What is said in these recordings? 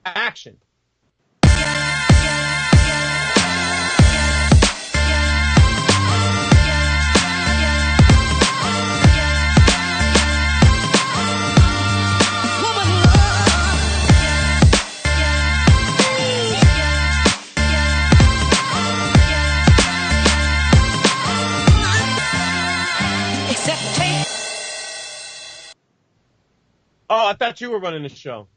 action. Oh, I thought you were running the show.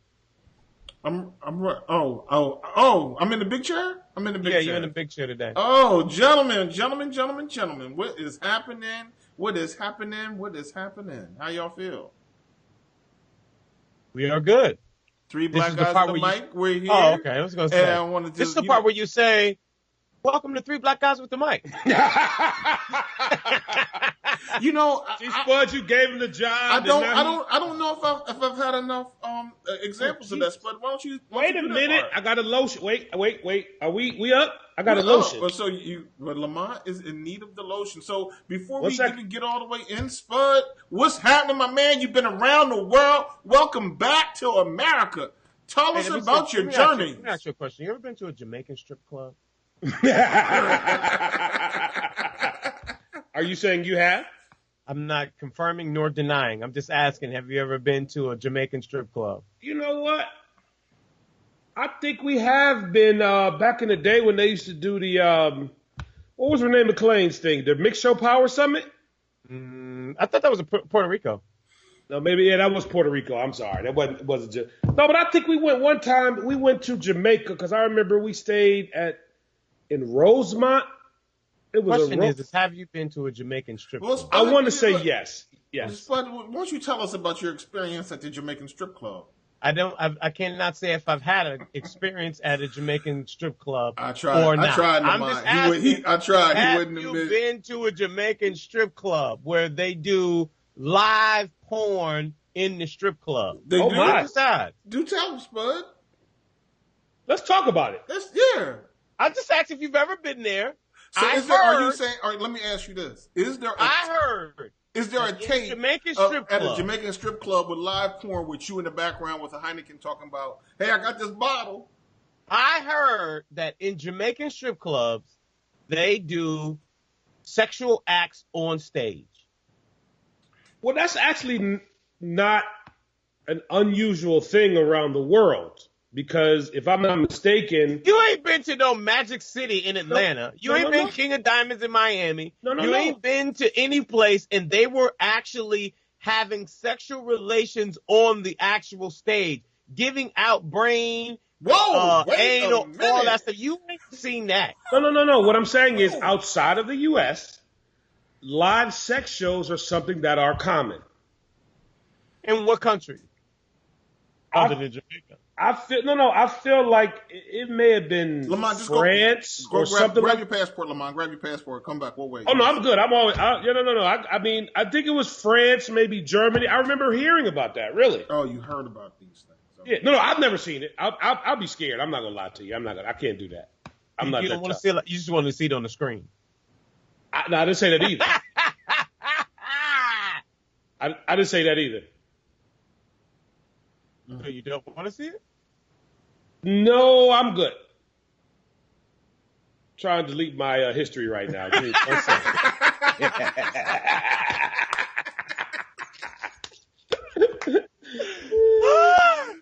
I'm in the big chair? I'm in the big chair. Yeah, you're in the big chair today. Oh, gentlemen. What is happening? How y'all feel? We are good. Three black guys on the mic. We're here. Oh, okay. I was going to say. This is the part where you say, welcome to Three Black Guys with the Mic. You know, Spud, you gave him the job. I don't know if I've had enough examples of that, Spud. Why don't you wait a minute? I got a lotion. Wait. Are we up? I got a lotion. So Lamont is in need of the lotion. So before we even get all the way in, Spud, what's happening, my man? You've been around the world. Welcome back to America. Tell us about your journey. Let me ask you a question. You ever been to a Jamaican strip club? Are you saying you have? I'm not confirming nor denying. I'm just asking, have you ever been to a Jamaican strip club? You know what? I think we have been back in the day when they used to do the, what was Renee McClain's thing? The Mixed Show Power Summit? I thought that was Puerto Rico. No, maybe, that was Puerto Rico. I'm sorry. That wasn't just. No, but I think we went one time, we went to Jamaica because I remember we stayed in Rosemont. The question is, have you been to a Jamaican strip club? I want to say yes. Yes. But why don't you tell us about your experience at the Jamaican strip club? I cannot say if I've had an experience at a Jamaican strip club or not. I tried. I'm just asking. I tried. Have you been to a Jamaican strip club where they do live porn in the strip club? They do. My. Do tell us, Spud. Let's talk about it. I just asked if you've ever been there. So are you saying? All right, let me ask you this: Is there a tape at a Jamaican strip club with live porn with you in the background with a Heineken talking about, "Hey, I got this bottle"? I heard that in Jamaican strip clubs they do sexual acts on stage. Well, that's actually not an unusual thing around the world. Because if I'm not mistaken, you ain't been to no Magic City in Atlanta. You ain't been King of Diamonds in Miami. You ain't been to any place, and they were actually having sexual relations on the actual stage, giving out brain, anal, all that stuff. You ain't seen that. No. What I'm saying is, outside of the U.S., live sex shows are something that are common. In what country? Other than Jamaica. I feel like it may have been Lamont, France or something. Grab your passport, Lamont. Grab your passport. Come back. We'll wait. Oh, no, I'm good. I'm always. No. I mean, I think it was France, maybe Germany. I remember hearing about that. Really? Oh, you heard about these things? Okay. Yeah. No, I've never seen it. I'll be scared. I'm not gonna lie to you. I can't do that. I'm not. You don't want to see it. You just want to see it on the screen. I didn't say that either. I didn't say that either. So you don't want to see it? No, I'm good. Trying to delete my history right now. Give me 1 second.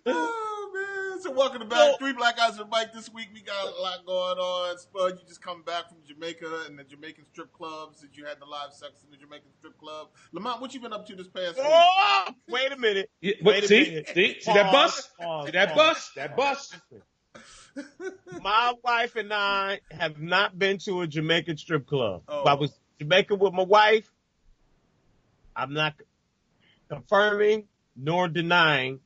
Oh, man. So welcome back. Three Black Guys on the Mic. This week we got a lot going on. Spud, you just come back from Jamaica and the Jamaican strip clubs. Did you had the live sex in the Jamaican strip club? Lamont, what you been up to this past week? Oh, wait a minute. See that bus? See that bus? That bus? My wife and I have not been to a Jamaican strip club. I was in Jamaica with my wife. I'm not confirming nor denying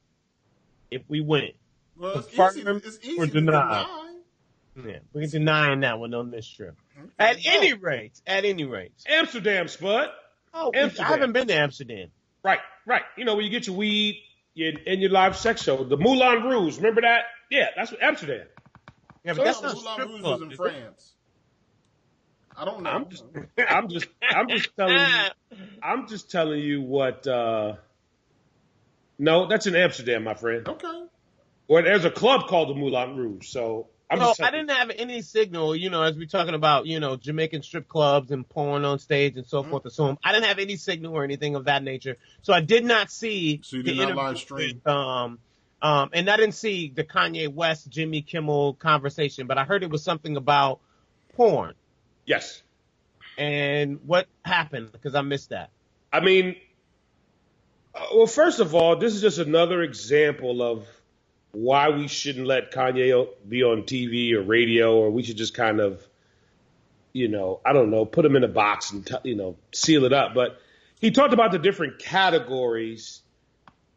if we went. Well, it's easy or to deny. Yeah, we're denying that one on this trip. Okay. At any rate. Amsterdam, Spud. Oh, Amsterdam. I haven't been to Amsterdam. Right. You know, when you get your weed and your live sex show. The Moulin Rouge, remember that? Yeah, that's Amsterdam. Yeah, but that's not Moulin Rouge was in France. I don't know. I'm just telling you what. No, that's in Amsterdam, my friend. Okay. Well, there's a club called the Moulin Rouge, so I didn't have any signal, as we're talking about, Jamaican strip clubs and porn on stage and so forth and so on. I didn't have any signal or anything of that nature. So I did not see So you did not live stream. and I didn't see the Kanye West, Jimmy Kimmel conversation, but I heard it was something about porn. Yes. And what happened? Because I missed that. I mean, well, first of all, this is just another example of why we shouldn't let Kanye be on TV or radio, or we should just kind of, I don't know, put him in a box and, seal it up. But he talked about the different categories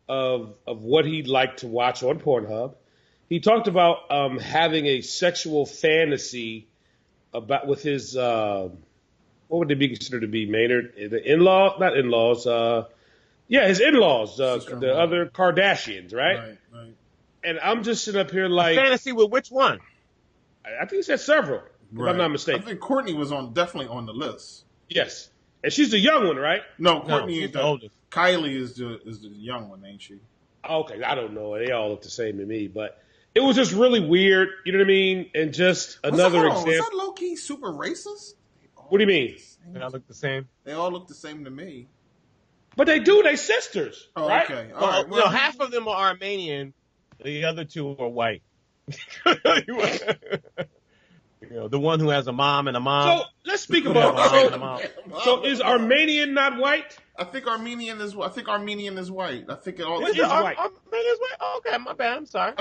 of what he'd like to watch on Pornhub. He talked about having a sexual fantasy with his, what would they be considered to be, Maynard? The not in-laws. His in-laws, the other Kardashians, right? Right. And I'm just sitting up here like... Fantasy with which one? I think he said several, if I'm not mistaken. I think Courtney was definitely on the list. Yes. And she's the young one, right? No, Courtney is the oldest. Kylie is the young one, ain't she? Okay, I don't know. They all look the same to me, but it was just really weird, you know what I mean? And just another example. Was that low-key super racist? What do you mean? They all look the same? They all look the same to me. But they do. They sisters, right? Okay. All right. Well, half of them are Armenian. The other two are white. The one who has a mom and a mom. So let's speak about. So is Armenian not white? I think Armenian is white. I think it all is white. Armenian is white. Okay, my bad. I'm sorry.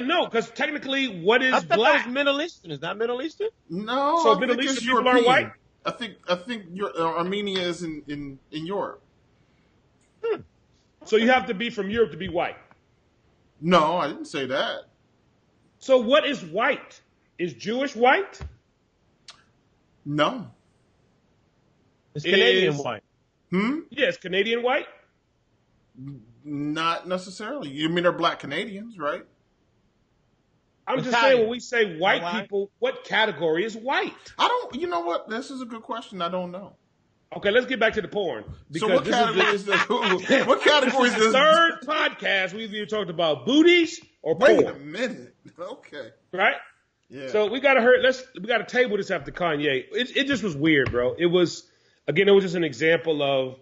No, because technically, what is I thought black? that was Middle Eastern. Is that Middle Eastern? No. So Middle Eastern people are white. I think Armenia is in Europe. So you have to be from Europe to be white. No, I didn't say that. So what is white? Is Jewish white? No. It's Canadian white. Yes, Canadian white? Not necessarily. You mean they're black Canadians, right? I'm just saying when we say white people, what category is white? You know what? This is a good question. I don't know. Okay, let's get back to the porn. So what category is this? What category is this? Third podcast we've either talked about booties or porn. Wait a minute. Okay. Right? Yeah. So we gotta table this after Kanye. It just was weird, bro. It was just an example of,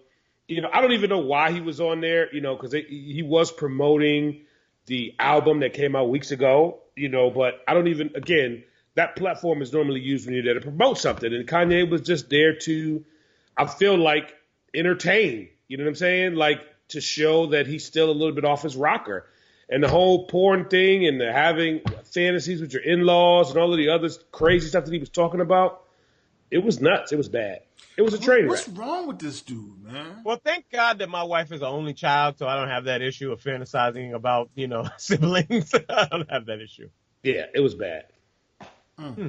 I don't even know why he was on there, because he was promoting the album that came out weeks ago, but I don't even, that platform is normally used when you're there to promote something. And Kanye was just there to, I feel like, entertain, you know what I'm saying? Like, to show that he's still a little bit off his rocker. And the whole porn thing and the having fantasies with your in-laws and all of the other crazy stuff that he was talking about, it was nuts. It was bad. It was a train wreck. What's wrong with this dude, man? Well, thank God that my wife is the only child, so I don't have that issue of fantasizing about, siblings. I don't have that issue. Yeah, it was bad.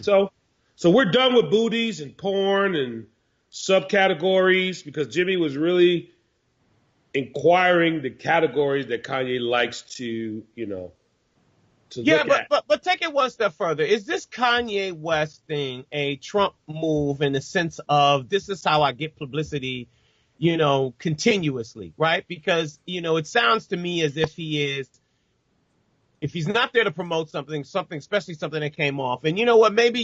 So we're done with booties and porn and subcategories because Jimmy was really inquiring the categories that Kanye likes to, to look at. But take it one step further. Is this Kanye West thing a Trump move in the sense of this is how I get publicity, continuously, right? Because, it sounds to me as if if he's not there to promote something, especially something that came off. And you know what? Maybe,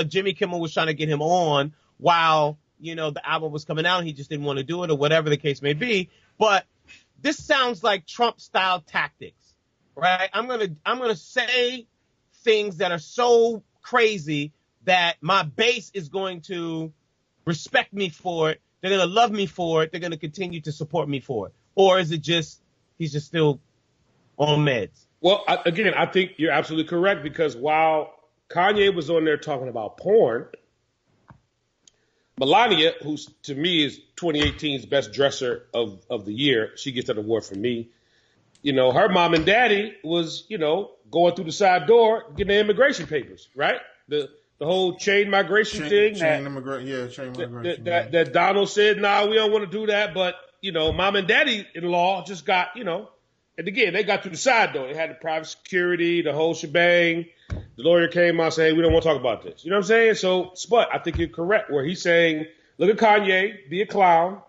Jimmy Kimmel was trying to get him on while, the album was coming out. He just didn't want to do it or whatever the case may be. But this sounds like Trump style tactics, right? I'm gonna say things that are so crazy that my base is going to respect me for it. They're gonna love me for it. They're gonna continue to support me for it. Or is it just he's just still on meds? Well, I think you're absolutely correct because while Kanye was on there talking about porn, Melania, who to me is 2018's best dresser of the year, she gets that award from me. Her mom and daddy was, going through the side door getting their immigration papers, right? The whole chain migration thing. Chain migration. That Donald said, nah, we don't want to do that. But, mom and daddy-in-law just got, and again, they got through the side door. They had the private security, the whole shebang. The lawyer came out saying, we don't want to talk about this. You know what I'm saying? So, Spudd, I think you're correct where he's saying, look at Kanye, be a clown,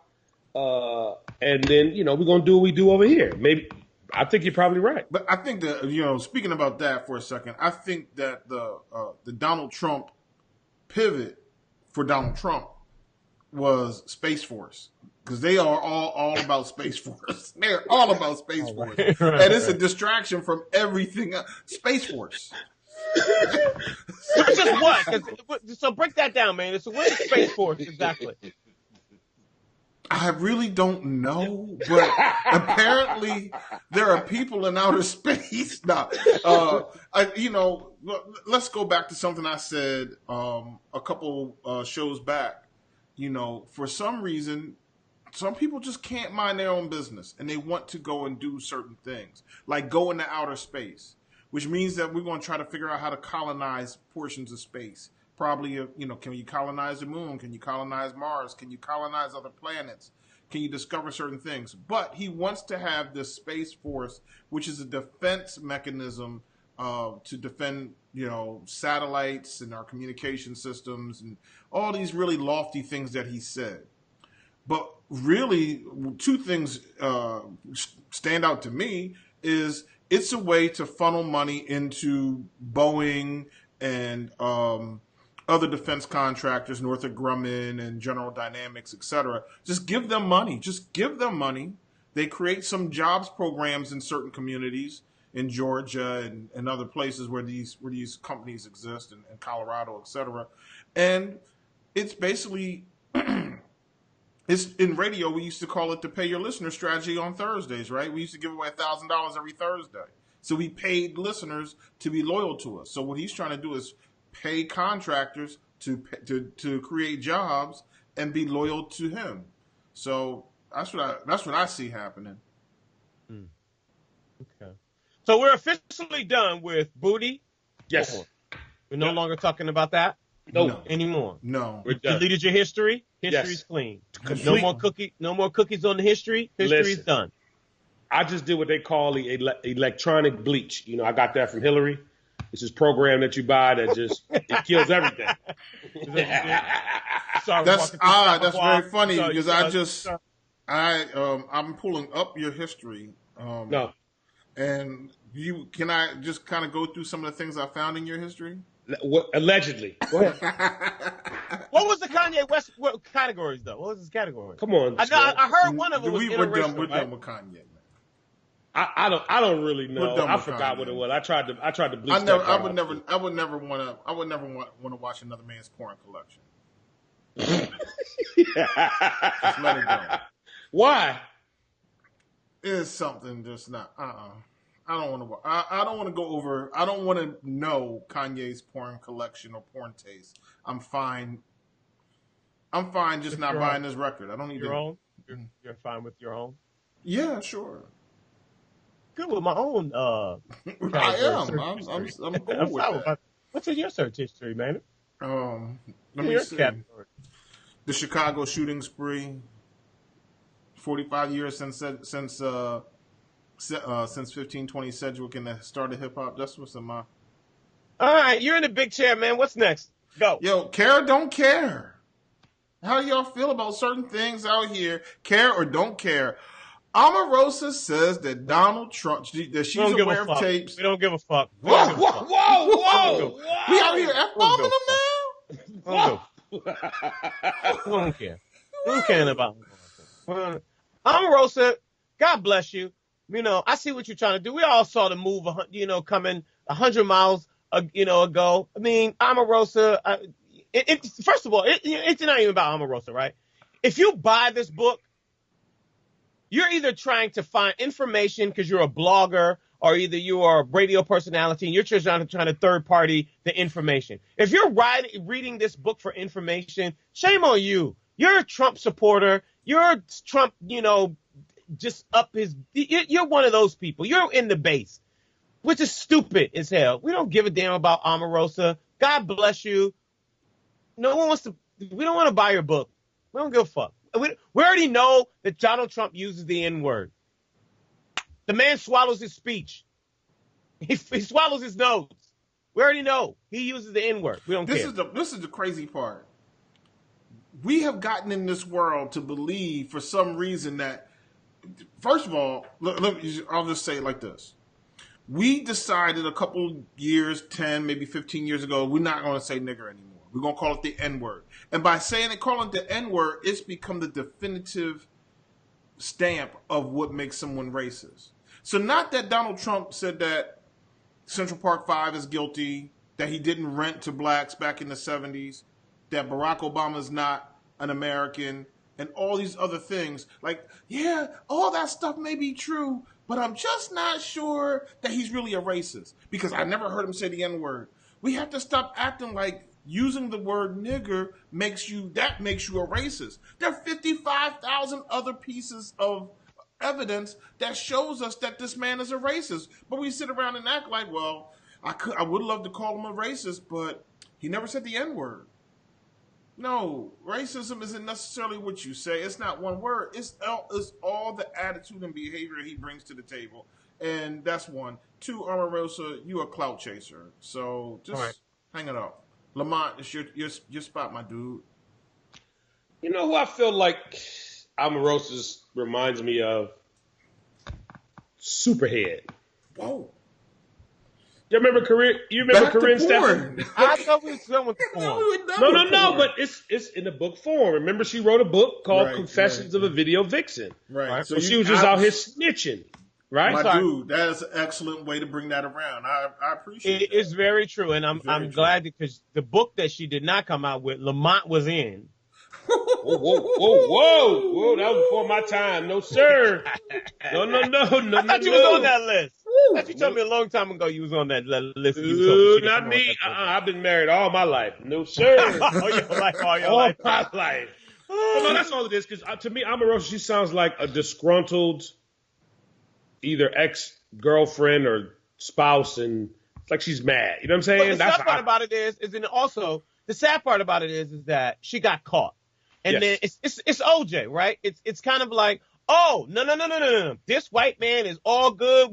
and then, we're going to do what we do over here. Maybe I think you're probably right. But I think that, speaking about that for a second, I think that the Donald Trump pivot for Donald Trump was Space Force, because they are all about Space Force. They're all about Space Force, and it's a distraction from everything else. Space Force. It's just what? So break that down, man. So what is Space Force exactly? I really don't know, but apparently there are people in outer space. Let's go back to something I said a couple shows back. For some reason, some people just can't mind their own business, and they want to go and do certain things, like go into outer space, which means that we're going to try to figure out how to colonize portions of space. Probably, can you colonize the moon? Can you colonize Mars? Can you colonize other planets? Can you discover certain things? But he wants to have this Space Force, which is a defense mechanism to defend, satellites and our communication systems and all these really lofty things that he said. But really, two things stand out to me is it's a way to funnel money into Boeing and other defense contractors, Northrop Grumman and General Dynamics, et cetera. Just give them money. They create some jobs programs in certain communities in Georgia and other places where these companies exist, in Colorado, et cetera. And it's basically, it's in radio, we used to call it the pay your listener strategy on Thursdays, right? We used to give away $1,000 every Thursday. So we paid listeners to be loyal to us. So what he's trying to do is pay contractors to create jobs and be loyal to him. So that's what I see happening. Okay. So we're officially done with booty. Yes. We're no longer talking about that. No. Anymore. No. We're deleted your history. History's clean. Complete. No more cookies on the history. History's done. I just did what they call electronic bleach. I got that from Hillary. It's this program that you buy that it kills everything. That's odd. That's very funny because I'm pulling up your history. No. And can I just kind of go through some of the things I found in your history? Allegedly. Go ahead. What was the Kanye West categories though? What was his category? Come on. I heard one of them was We're done with Kanye, man. I don't really know. I forgot what it was. I tried to bleach I would never want to watch another man's porn collection. Just let it go. Why? It's something just not. I don't want to. I don't want to go over. I don't want to know Kanye's porn collection or porn taste. I'm fine. Just not buying his record. I don't need your own. You're fine with your own. Yeah, sure. Good with my own. I am. I'm good with that. What's in your search history, man? Let me see. Category. The Chicago shooting spree. 45 years since 1520 Sedgwick and the start of hip hop. That's what's in my. All right, you're in the big chair, man. What's next? Go. Yo, care or don't care. How do y'all feel about certain things out here? Care or don't care? Omarosa says that Donald Trump, that she's aware of tapes. We don't give a fuck. Whoa. We out here F-bombing them now? We don't care. We don't care about Omarosa, God bless you. I see what you're trying to do. We all saw the move, coming 100 miles, ago. I mean, Omarosa, first of all, it's not even about Omarosa, right? If you buy this book, you're either trying to find information because you're a blogger, or either you are a radio personality and you're just trying to third party the information. If you're reading this book for information, shame on you. You're a Trump supporter. You're Trump, just up his. You're one of those people. You're in the base, which is stupid as hell. We don't give a damn about Omarosa. God bless you. No one wants to. We don't want to buy your book. We don't give a fuck. We already know that Donald Trump uses the N-word. The man swallows his speech. He swallows his nose. We already know he uses the N-word. We don't care. This is the crazy part. We have gotten in this world to believe for some reason that first of all, I'll just say it like this. We decided a couple years, 10, maybe 15 years ago, we're not going to say nigger anymore. We're going to call it the N-word. And by calling it the N-word, it's become the definitive stamp of what makes someone racist. So not that Donald Trump said that Central Park 5 is guilty, that he didn't rent to blacks back in the 70s, that Barack Obama is not an American, and all these other things. Like, yeah, all that stuff may be true, but I'm just not sure that he's really a racist, because I never heard him say the N-word. We have to stop acting like using the word nigger makes you a racist. There are 55,000 other pieces of evidence that shows us that this man is a racist. But we sit around and act like, well, I would love to call him a racist, but he never said the N-word. No, racism isn't necessarily what you say. It's not one word. It's all the attitude and behavior he brings to the table. And that's one. Two, Omarosa, you a clout chaser. So just hang it up. Lamont, it's your spot, my dude. You know who I feel like Omarosa reminds me of? Superhead. Whoa. You remember Corinne Stephens? I thought we was done with the form. No, but it's in the book form. Remember, she wrote a book called Confessions of a Video Vixen. Right. So she was just out here snitching. Right? My dude, that is an excellent way to bring that around. I appreciate it. It's very true, and I'm glad because the book that she did not come out with, Lamont was in. Whoa! That was before my time. No, sir. No. I thought you was on that list. I thought you told me a long time ago you was on that list. Not me. I've been married all my life. No, sir. All your life. All my life. No, that's all it is. Because to me, Omarosa, she sounds like a disgruntled either ex-girlfriend or spouse, and it's like she's mad. You know what I'm saying? But the sad part about it is the sad part about it is that she got caught. And then it's OJ, right? It's kind of like, oh, no. This white man is all good.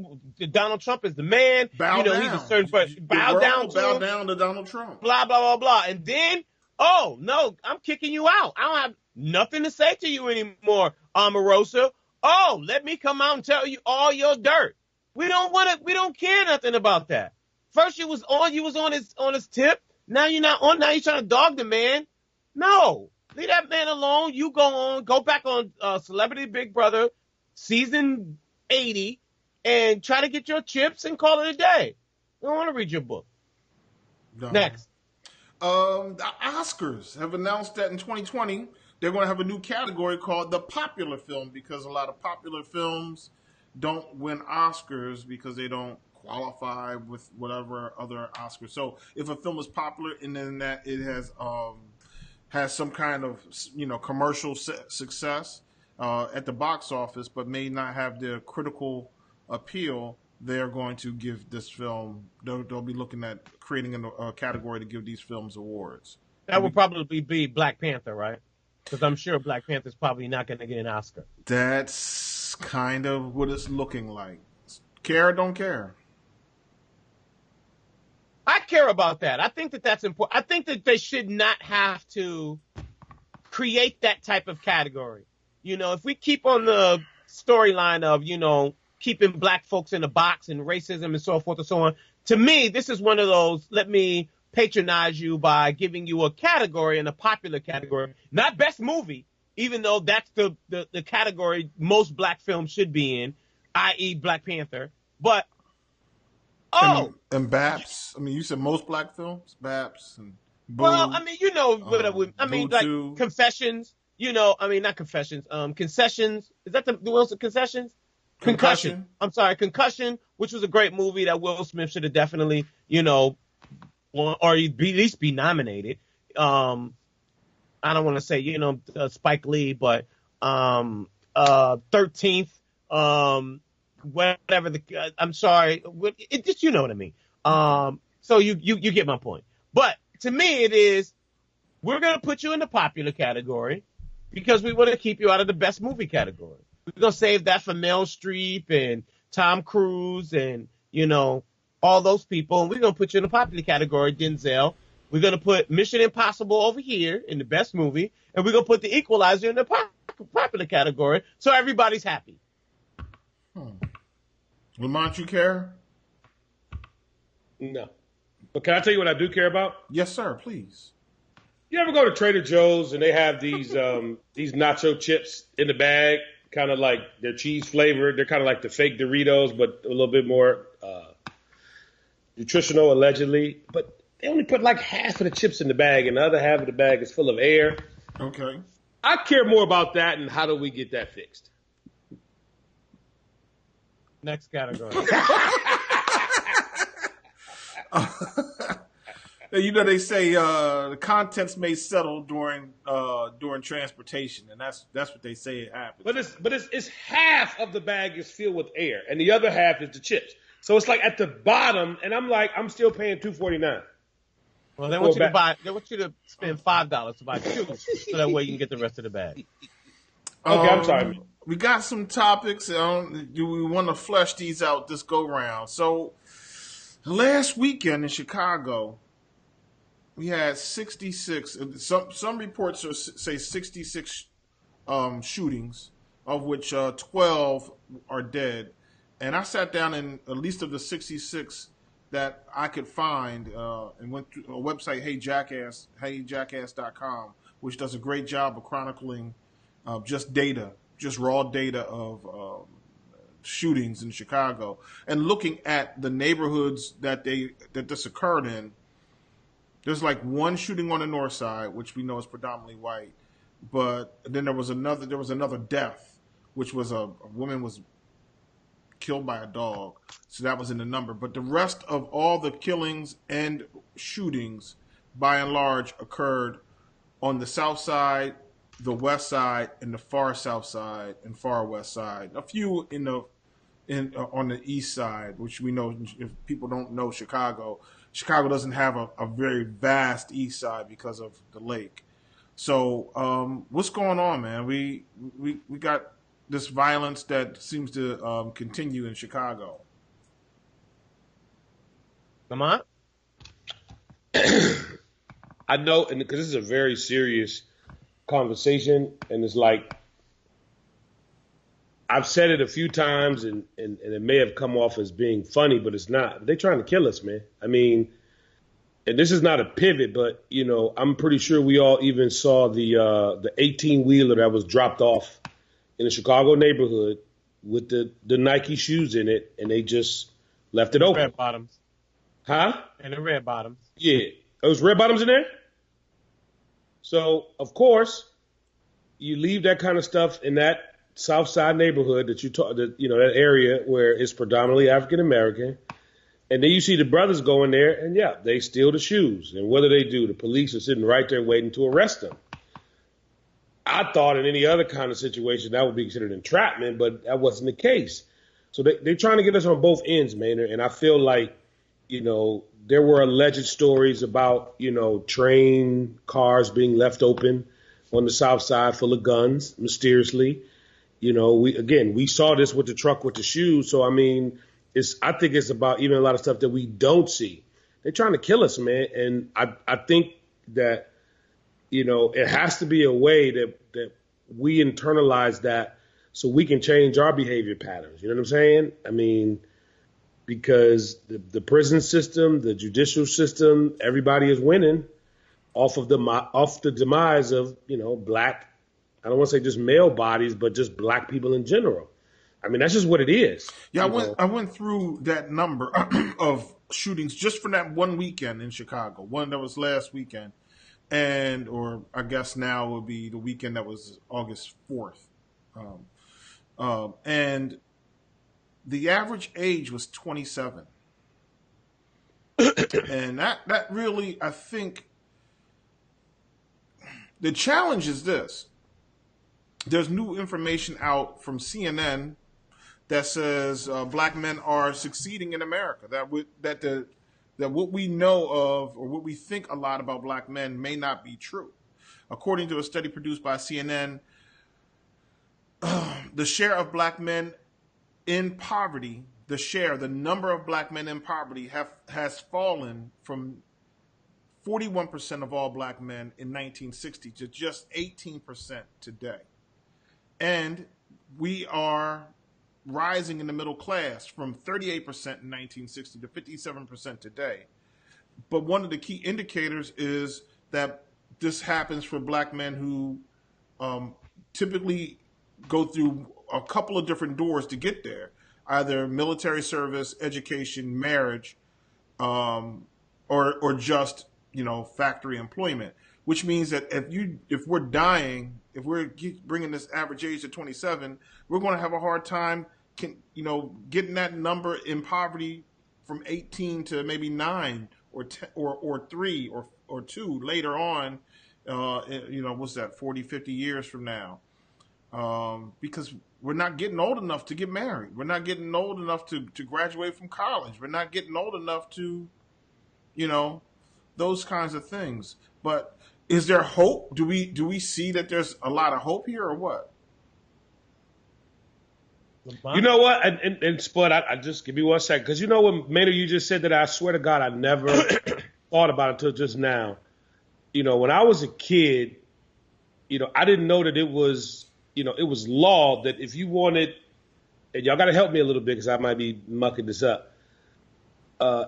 Donald Trump is the man. Bow down. He's a certain person. Bow down to Donald Trump. Blah, blah, blah, blah. And then, oh, no, I'm kicking you out. I don't have nothing to say to you anymore, Omarosa. Oh, let me come out and tell you all your dirt. We don't care nothing about that. First you was on his tip. Now you're not on. Now you're trying to dog the man. No. Leave that man alone. You go back on Celebrity Big Brother, season 80, and try to get your chips and call it a day. I don't want to read your book. No. Next. The Oscars have announced that in 2020, they're going to have a new category called the popular film, because a lot of popular films don't win Oscars because they don't qualify with whatever other Oscars. So if a film is popular and then that it has some kind of commercial success at the box office, but may not have the critical appeal, they're going to give this film. They'll be looking at creating a category to give these films awards. That would probably be Black Panther, right? Because I'm sure Black Panther's probably not going to get an Oscar. That's kind of what it's looking like. Care or don't care? I care about that. I think that that's important. I think that they should not have to create that type of category. If we keep on the storyline of, keeping black folks in a box and racism and so forth and so on, to me, this is one of those, let me patronize you by giving you a category, and a popular category, not best movie, even though that's the category most black films should be in, i.e. Black Panther. But and BAPS. I mean, you said most black films, BAPS and Boo. Well, I mean, like Confessions. Not Confessions. Concessions. Is that the Wilson Concessions? Concussion. I'm sorry, Concussion, which was a great movie that Will Smith should have definitely, or at least be nominated. I don't want to say, Spike Lee, but 13th. Whatever I'm sorry. It just, you know what I mean. So you get my point. But to me, it is, we're going to put you in the popular category because we want to keep you out of the best movie category. We're going to save that for Meryl Streep and Tom Cruise and, all those people. And we're going to put you in the popular category, Denzel. We're going to put Mission Impossible over here in the best movie. And we're going to put The Equalizer in the popular category. So everybody's happy. Lamont, you care? No. But can I tell you what I do care about? Yes, sir. Please. You ever go to Trader Joe's and they have these nacho chips in the bag, kind of like they're cheese flavored. They're kind of like the fake Doritos, but a little bit more nutritional, allegedly. But they only put like half of the chips in the bag, and the other half of the bag is full of air. Okay. I care more about that, and how do we get that fixed? Next category. You know, they say the contents may settle during transportation, and that's what they say it happens. But it's half of the bag is filled with air, and the other half is the chips. So it's like at the bottom, and I'm still paying $2.49. Well, they want you to buy. They want you to spend $5 to buy 2, so that way you can get the rest of the bag. Okay, I'm sorry, man. We got some topics. Do we want to flesh these out this go round? So last weekend in Chicago, we had 66. Some reports say 66 shootings, of which 12 are dead. And I sat down and a list of the 66 that I could find and went to a website, heyjackass.com, which does a great job of chronicling just raw data of shootings in Chicago, and looking at the neighborhoods that this occurred in. There's like one shooting on the north side, which we know is predominantly white, but then there was another death, which was a woman was killed by a dog. So that was in the number. But the rest of all the killings and shootings, by and large, occurred on the south side, the west side, and the far south side and far west side. A few on the east side, which we know, if people don't know Chicago doesn't have a very vast east side because of the lake. So what's going on, man? We got this violence that seems to continue in Chicago. Lamont? I know, and because this is a very serious conversation, and it's like I've said it a few times, and it may have come off as being funny, but it's not. They're trying to kill us, man. I mean, and this is not a pivot, but I'm pretty sure we all even saw the 18-wheeler that was dropped off in a Chicago neighborhood with the Nike shoes in it, and they just left it open. Red bottoms. Huh? And the red bottoms. Yeah. Those red bottoms in there? So, of course, you leave that kind of stuff in that South Side neighborhood that area where it's predominantly African American, and then you see the brothers go in there, and yeah, they steal the shoes. And what do? The police are sitting right there waiting to arrest them. I thought in any other kind of situation that would be considered entrapment, but that wasn't the case. So they're trying to get us on both ends, Maynard, and I feel like, there were alleged stories about, train cars being left open on the south side full of guns, mysteriously. We saw this with the truck with the shoes. So, I mean, I think it's about even a lot of stuff that we don't see. They're trying to kill us, man. And I think that, it has to be a way that we internalize that so we can change our behavior patterns. You know what I'm saying? I mean, because the prison system, the judicial system, everybody is winning off the demise of, black, I don't want to say just male bodies, but just black people in general. I mean, that's just what it is. Yeah, I went through that number of shootings just for that one weekend in Chicago, one that was last weekend. Or I guess now will be the weekend that was August 4th. And the average age was 27. And that really, I think, the challenge is this. There's new information out from CNN that says black men are succeeding in America. That what we know of or what we think a lot about black men may not be true. According to a study produced by CNN, the share of black men in poverty, the number of black men in poverty has fallen from 41% of all black men in 1960 to just 18% today. And we are rising in the middle class from 38% in 1960 to 57% today. But one of the key indicators is that this happens for black men who typically go through a couple of different doors to get there, either military service, education, marriage, or just factory employment. Which means that if we're bringing this average age to 27, we're going to have a hard time, getting that number in poverty from 18 to maybe 9 or 10, or 3 or 2 later on. What's that? 40, 50 years from now, because we're not getting old enough to get married. We're not getting old enough to graduate from college. We're not getting old enough to, those kinds of things. But is there hope? Do we see that there's a lot of hope here, or what? You know what? And Spud, I just give me 1 second, because when Maynard, you just said that, I swear to God, I never thought about it until just now. When I was a kid, I didn't know that it was law that if you wanted, and y'all got to help me a little bit because I might be mucking this up.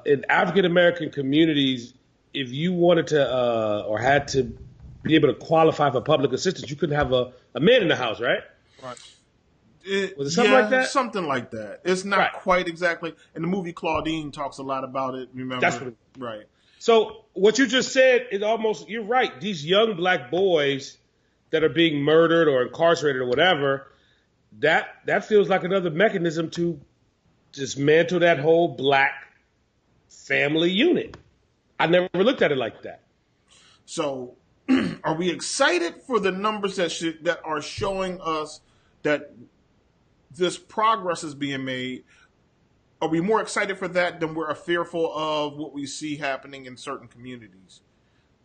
In African American communities, if you wanted to or had to be able to qualify for public assistance, you couldn't have a man in the house, right? Right. Was it something like that? Something like that. It's not quite exactly. And the movie Claudine talks a lot about it. Remember? That's what right. So what you just said is almost, you're right. These young black boys that are being murdered or incarcerated or whatever, that feels like another mechanism to dismantle that whole black family unit. I never looked at it like that. So are we excited for the numbers that are showing us that this progress is being made? Are we more excited for that than we're fearful of what we see happening in certain communities?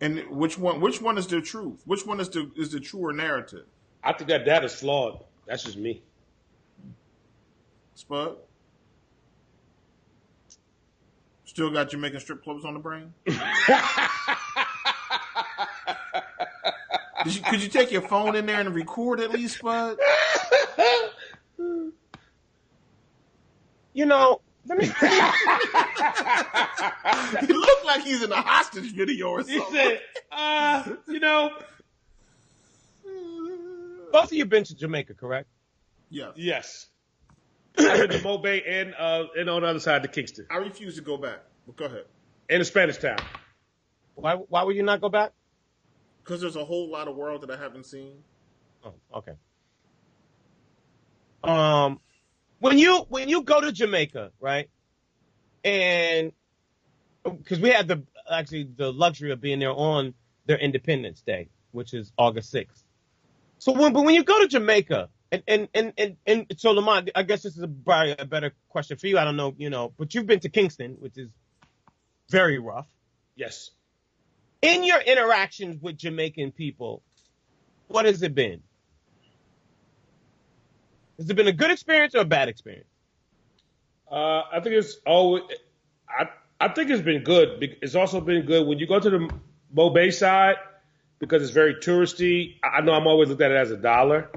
And which one is the truth? Which one is the truer narrative? I think that data's flawed. That's just me. Spud? Still got Jamaican strip clubs on the brain? Could you take your phone in there and record at least, Spud? Let me. He looked like he's in a hostage video or something. He said, Both of you been to Jamaica, correct? Yes. Yes. I've been to Mobay and on the other side to Kingston. I refuse to go back. But go ahead. And to Spanish Town. Why would you not go back? Because there's a whole lot of world that I haven't seen. Oh, okay. When you go to Jamaica, right? And because we had the luxury of being there on their Independence Day, which is August 6th. So when you go to Jamaica, and so Lamont, I guess this is probably a better question for you. I don't know, but you've been to Kingston, which is very rough. Yes. In your interactions with Jamaican people, what has it been? Has it been a good experience or a bad experience? I think it's always. I think it's been good. It's also been good when you go to the Mobay side because it's very touristy. I know I'm always looked at it as $1,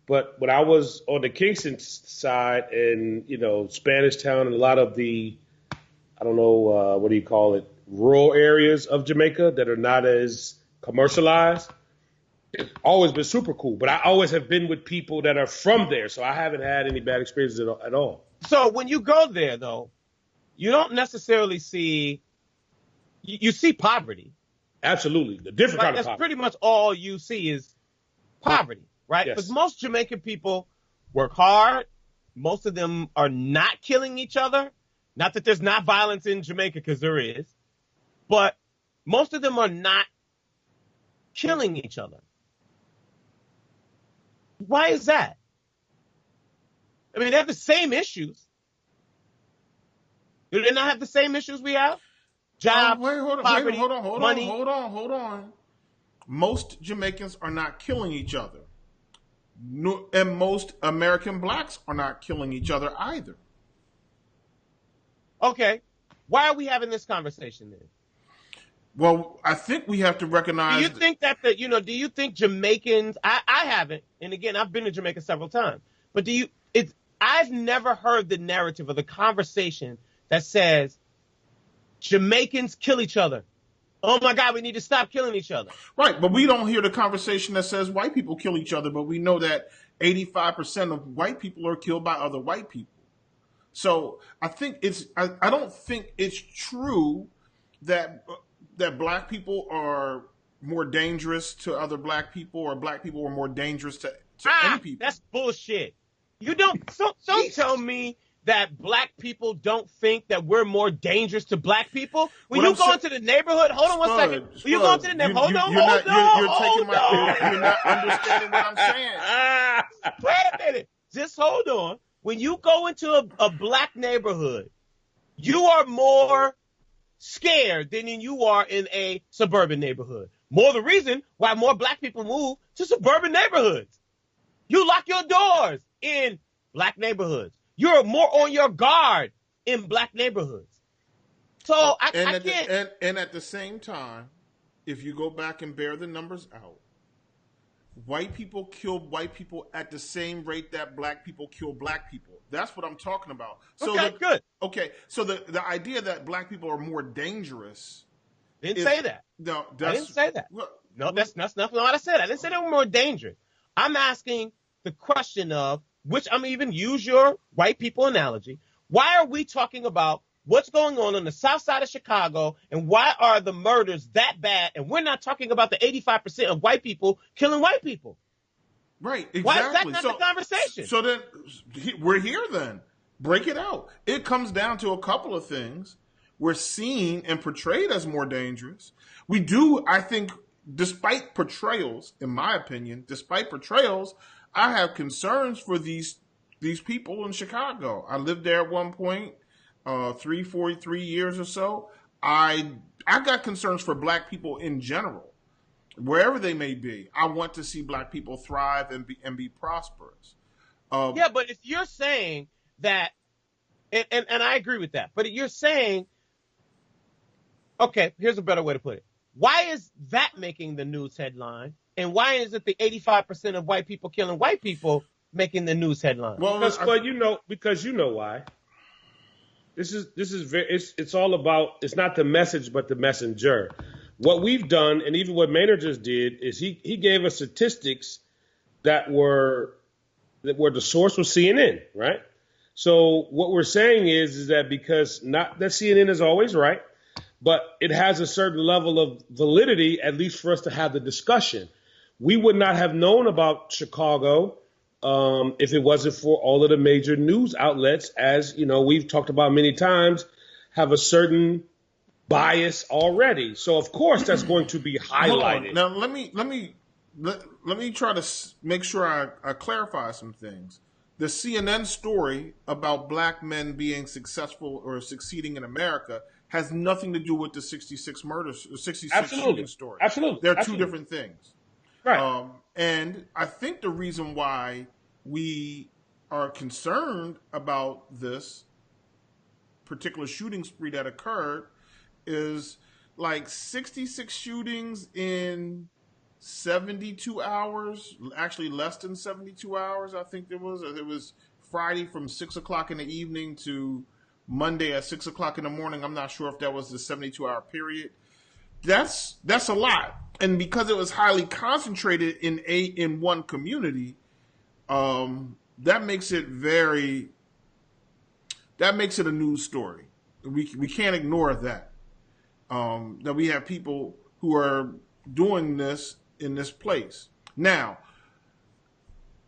but when I was on the Kingston side and Spanish Town and a lot of the, I don't know what do you call it, rural areas of Jamaica that are not as commercialized. It's always been super cool, but I always have been with people that are from there, so I haven't had any bad experiences at all. So when you go there, though, you don't necessarily see you see poverty. Absolutely, the different kind of poverty. That's pretty much all you see is poverty, right? Because most Jamaican people work hard. Most of them are not killing each other. Not that there's not violence in Jamaica, because there is, but most of them are not killing each other. Why is that? I mean, they have the same issues. Do they not have the same issues we have? Job, poverty, money. Hold on. Most Jamaicans are not killing each other. And most American blacks are not killing each other either. Okay. Why are we having this conversation then? Well, I think we have to recognize. Do you think do you think Jamaicans, I haven't, and again, I've been to Jamaica several times, but I've never heard the narrative or the conversation that says Jamaicans kill each other. Oh my God, we need to stop killing each other. Right, but we don't hear the conversation that says white people kill each other, but we know that 85% of white people are killed by other white people. So I think I don't think it's true that black people are more dangerous to other black people, or black people are more dangerous to any people. That's bullshit. You don't tell me that black people don't think that we're more dangerous to black people. When you go into the neighborhood, hold on one second. When you go into the neighborhood, hold on. You're not understanding what I'm saying. Wait a minute. Just hold on. When you go into a black neighborhood, you are more scared than you are in a suburban neighborhood. More the reason why more black people move to suburban neighborhoods. You lock your doors in black neighborhoods. You're more on your guard in black neighborhoods. So I can't. And at the same time, if you go back and bear the numbers out, white people kill white people at the same rate that black people kill black people. That's what I'm talking about. So good. Okay, so the idea that black people are more dangerous. Didn't say that. No, I didn't say that. No, that's not what I said. I didn't say they were more dangerous. I'm asking the question of, which I'm even use your white people analogy. Why are we talking about what's going on the south side of Chicago, and why are the murders that bad? And we're not talking about the 85% of white people killing white people. Right, exactly. Why is that not the conversation? So then we're here then. Break it out. It comes down to a couple of things. We're seen and portrayed as more dangerous. We do, I think, despite portrayals, in my opinion, I have concerns for these people in Chicago. I lived there at one point, 43 years or so. I got concerns for black people in general, wherever they may be. I want to see black people thrive and be prosperous. Yeah, but if you're saying that, and I agree with that, but you're saying, okay, here's a better way to put it. Why is that making the news headline? And why is it the 85% of white people killing white people making the news headline? Well, because you know why. This is very. It's all about. It's not the message, but the messenger. What we've done, and even what Maynard just did, is he gave us statistics that were the source was CNN, right? So what we're saying is that because not that CNN is always right, but it has a certain level of validity, at least for us to have the discussion. We would not have known about Chicago if it wasn't for all of the major news outlets, as you know, we've talked about many times, have a certain bias already. So of course that's going to be highlighted. Now let me try to make sure I clarify some things. The CNN story about black men being successful or succeeding in America has nothing to do with the 66 murders, 66 shooting story. Absolutely. They're two different things. Right. And I think the reason why we are concerned about this particular shooting spree that occurred is like 66 shootings in 72 hours, actually less than 72 hours, I think it was Friday from 6 o'clock in the evening to Monday at 6 o'clock in the morning. I'm not sure if that was the 72-hour period. That's a lot. And because it was highly concentrated in one community, that makes it a news story. We can't ignore that. That we have people who are doing this in this place. Now,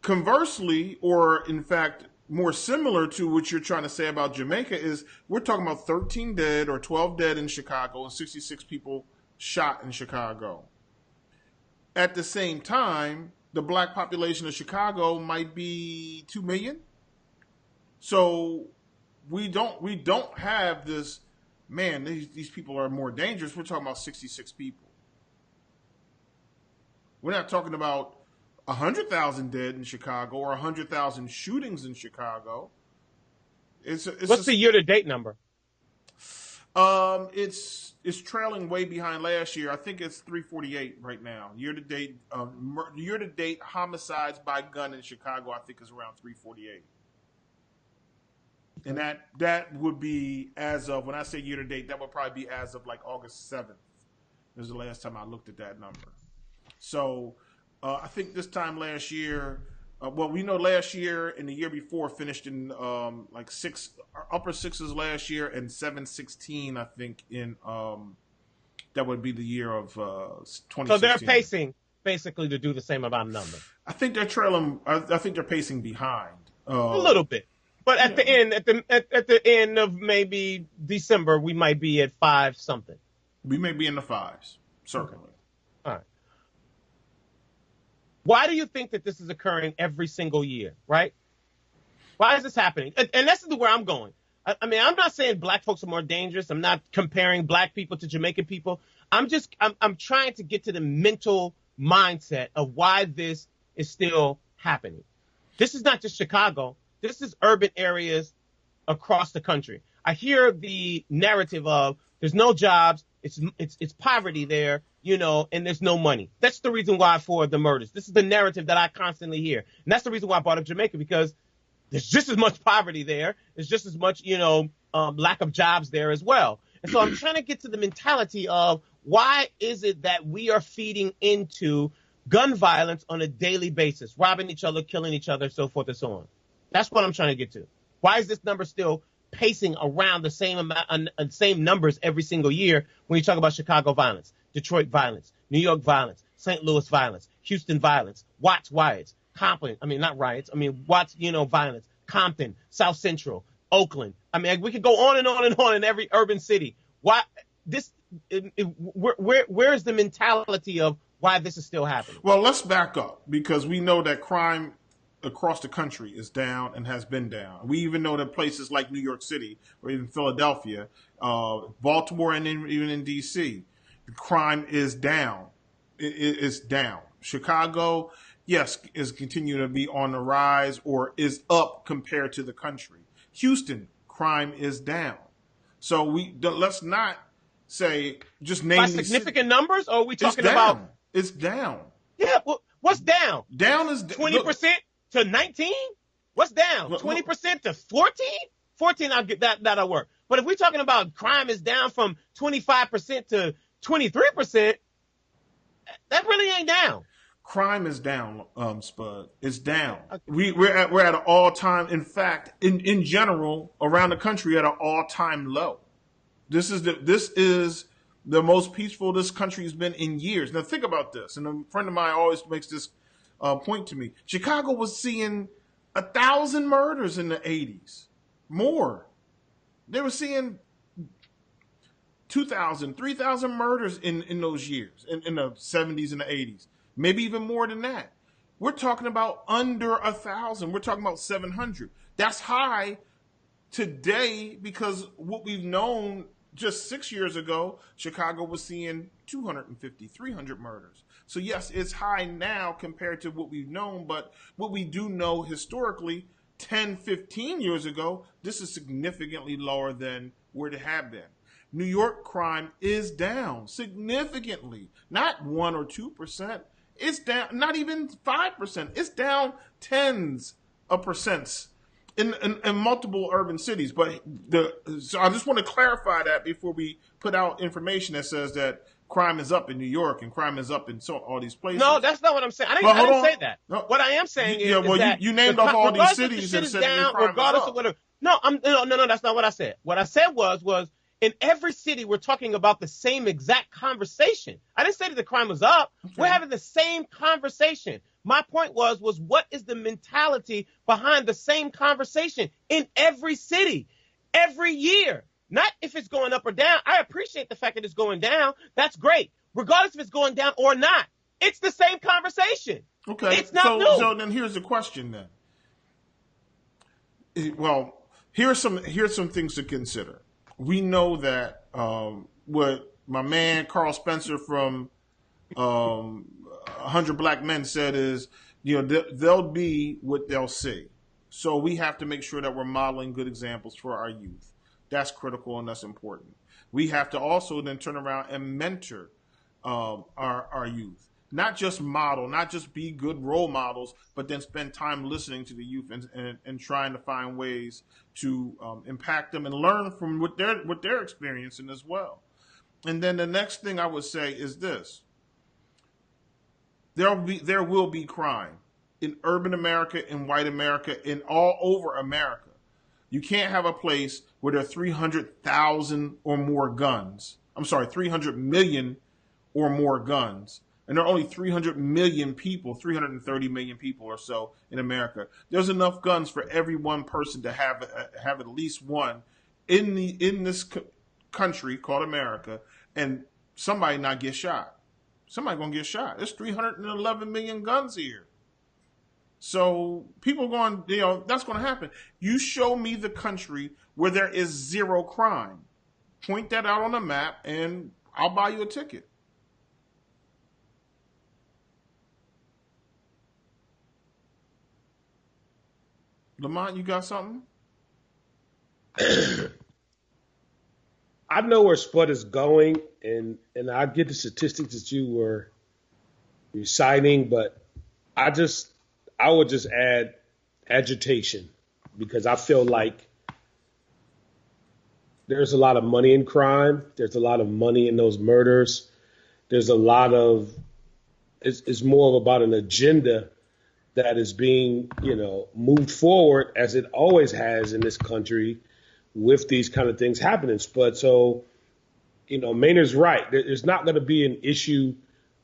conversely, or in fact, more similar to what you're trying to say about Jamaica is we're talking about 13 dead or 12 dead in Chicago and 66 people shot in Chicago. At the same time, the black population of Chicago might be 2 million. So we don't have this, man, these people are more dangerous. We're talking about 66 people. We're not talking about 100,000 dead in Chicago or 100,000 shootings in Chicago. What's the year-to-date number? It's trailing way behind last year. I think it's 348 right now. Year-to-date homicides by gun in Chicago, I think, is around 348. And that would be as of, when I say year to date, that would probably be as of like August 7th. This is the last time I looked at that number. So I think this time last year, we know last year and the year before finished in like upper sixes last year and 716, I think, in that would be the year of 2016. So they're pacing basically to do the same amount of number. I think they're trailing. I think they're pacing behind a little bit. But at the end of maybe December, we might be at 5 something. We may be in the 5s, certainly. Okay. All right. Why do you think that this is occurring every single year, right? Why is this happening? And this is where I'm going. I mean, I'm not saying black folks are more dangerous. I'm not comparing black people to Jamaican people. I'm trying to get to the mental mindset of why this is still happening. This is not just Chicago. This is urban areas across the country. I hear the narrative of there's no jobs, it's poverty there, and there's no money. That's the reason why for the murders. This is the narrative that I constantly hear. And that's the reason why I brought up Jamaica, because there's just as much poverty there. There's just as much, lack of jobs there as well. And so I'm trying to get to the mentality of why is it that we are feeding into gun violence on a daily basis, robbing each other, killing each other, so forth and so on. That's what I'm trying to get to. Why is this number still pacing around the same amount, same numbers every single year when you talk about Chicago violence, Detroit violence, New York violence, St. Louis violence, Houston violence, Watts riots, Watts, violence, Compton, South Central, Oakland. I mean, we could go on and on and on in every urban city. Why this? Where is the mentality of why this is still happening? Well, let's back up, because we know that crime across the country is down and has been down. We even know that places like New York City or even Philadelphia, Baltimore, and even in D.C., crime is down. It's down. Chicago, yes, is continuing to be on the rise or is up compared to the country. Houston, crime is down. So let's not say just name by significant numbers, or are we talking about? It's down. Yeah, well, what's down? Down is 20% to 19. What's down? 20% to 14. 14, I'll get that. That'll work. But if we're talking about crime is down from 25% to 23%, that really ain't down. Crime is down, Spud. It's down. Okay. We're at an all-time. In fact, in general, around the country, at an all-time low. This is the most peaceful this country has been in years. Now think about this. And a friend of mine always makes this point to me. Chicago was seeing 1,000 murders in the 80s, more. They were seeing 2,000, 3,000 murders in those years, in the 70s and the 80s. Maybe even more than that. We're talking about under 1,000. We're talking about 700. That's high today, because what we've known just 6 years ago, Chicago was seeing 250, 300 murders. So yes, it's high now compared to what we've known, but what we do know historically, 10, 15 years ago, this is significantly lower than where it had been. New York crime is down significantly, not 1 or 2%. It's down, not even 5%. It's down tens of percents in multiple urban cities. But so I just want to clarify that before we put out information that says that crime is up in New York and crime is up in all these places. No, that's not what I'm saying. I didn't say that. No. What I am saying is that you named off all these cities and said that crime regardless is up. Of whatever. No, that's not what I said. What I said was in every city, we're talking about the same exact conversation. I didn't say that the crime was up. Okay. We're having the same conversation. My point was what is the mentality behind the same conversation in every city, every year? Not if it's going up or down. I appreciate the fact that it's going down. That's great. Regardless if it's going down or not, it's the same conversation. Okay. It's not new. So then here's the question then. Well, here's some things to consider. We know that what my man Carl Spencer from 100 Black Men said is, they'll be what they'll see. So we have to make sure that we're modeling good examples for our youth. That's critical and that's important. We have to also then turn around and mentor our youth. not just model, not just be good role models, but then spend time listening to the youth and trying to find ways to impact them and learn from what they're experiencing as well. And then the next thing I would say is this: there will be crime in urban America, in white America, in all over America. You can't have a place where there are 300,000 or more guns. 300 million or more guns. And there are only 300 million people, 330 million people or so in America. There's enough guns for every one person to have at least one in this country called America, and somebody not get shot. Somebody gonna get shot. There's 311 million guns here. So people going, that's going to happen. You show me the country where there is zero crime. Point that out on a map, and I'll buy you a ticket. Lamont, you got something? I know where Spudd is going, and I get the statistics that you were reciting, but I would just add agitation, because I feel like there's a lot of money in crime. There's a lot of money in those murders. There's a lot of, it's more of about an agenda that is being, moved forward, as it always has in this country with these kind of things happening. But so, Maynard's right. There's not going to be an issue,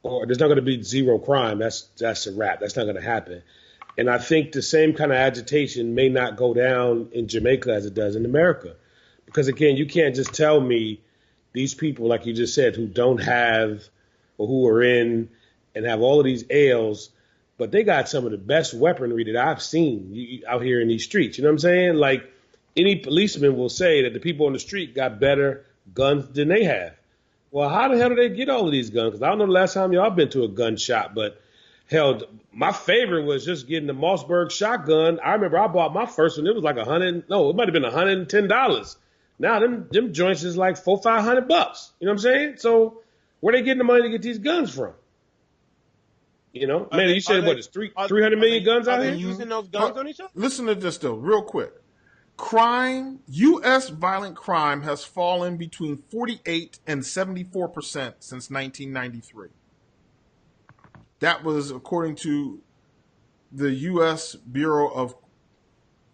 or there's not going to be zero crime. That's a wrap. That's not going to happen. And I think the same kind of agitation may not go down in Jamaica as it does in America. Because, again, you can't just tell me these people, like you just said, who don't have, or who are in and have all of these ails, but they got some of the best weaponry that I've seen out here in these streets. You know what I'm saying? Like, any policeman will say that the people on the street got better guns than they have. Well, how the hell do they get all of these guns? Because I don't know the last time y'all been to a gun shop, but hell, my favorite was just getting the Mossberg shotgun. I remember I bought my first one. It was like it might have been $110. Now them joints is like $400-500. You know what I'm saying? So where they getting the money to get these guns from? Man, you said it's 300 million guns out here? Are they using those guns on each other? Listen to this though, real quick. U.S. violent crime has fallen between 48 and 74% since 1993. That was according to the U.S. Bureau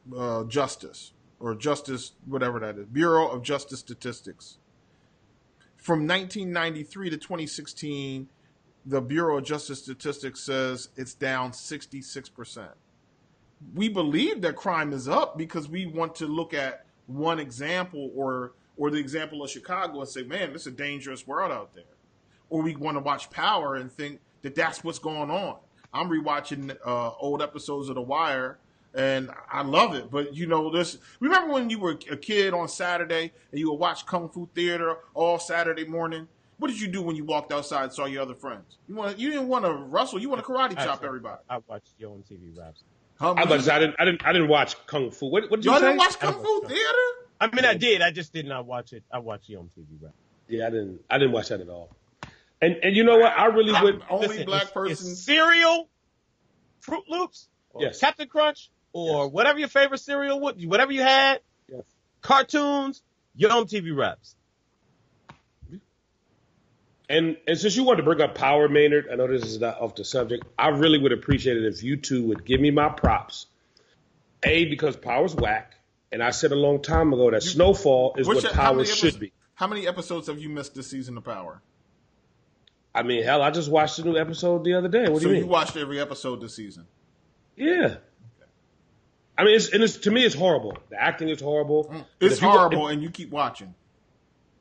of Justice, or Justice, whatever that is, Bureau of Justice Statistics. From 1993 to 2016, the Bureau of Justice Statistics says it's down 66%. We believe that crime is up because we want to look at one example or the example of Chicago and say, man, this is a dangerous world out there. Or we want to watch Power and think that that's what's going on. I'm rewatching old episodes of The Wire, and I love it. But, remember when you were a kid on Saturday and you would watch Kung Fu Theater all Saturday morning? What did you do when you walked outside and saw your other friends? You didn't want to wrestle. You want to karate chop everybody. I watched Yo MTV Raps. I didn't watch Kung Fu. What did you say? Y'all didn't watch Kung Fu Theater? I mean, I did. I just did not watch it. I watched Yo MTV Raps. Yeah, I didn't watch that at all. And you know what? I really would. Only black person. Cereal, Fruit Loops, or yes. Captain Crunch, or whatever your favorite cereal was, whatever you had. Yes. Cartoons, Yo MTV Raps. And since you wanted to bring up Power, Maynard, I know this is not off the subject. I really would appreciate it if you two would give me my props. Because Power's whack, and I said a long time ago that Snowfall is what Power should be. How many episodes have you missed this season of Power? I mean, hell, I just watched a new episode the other day. What do you mean? So you watched every episode this season? Yeah. Okay. I mean, to me, it's horrible. The acting is horrible. It's horrible, and you keep watching.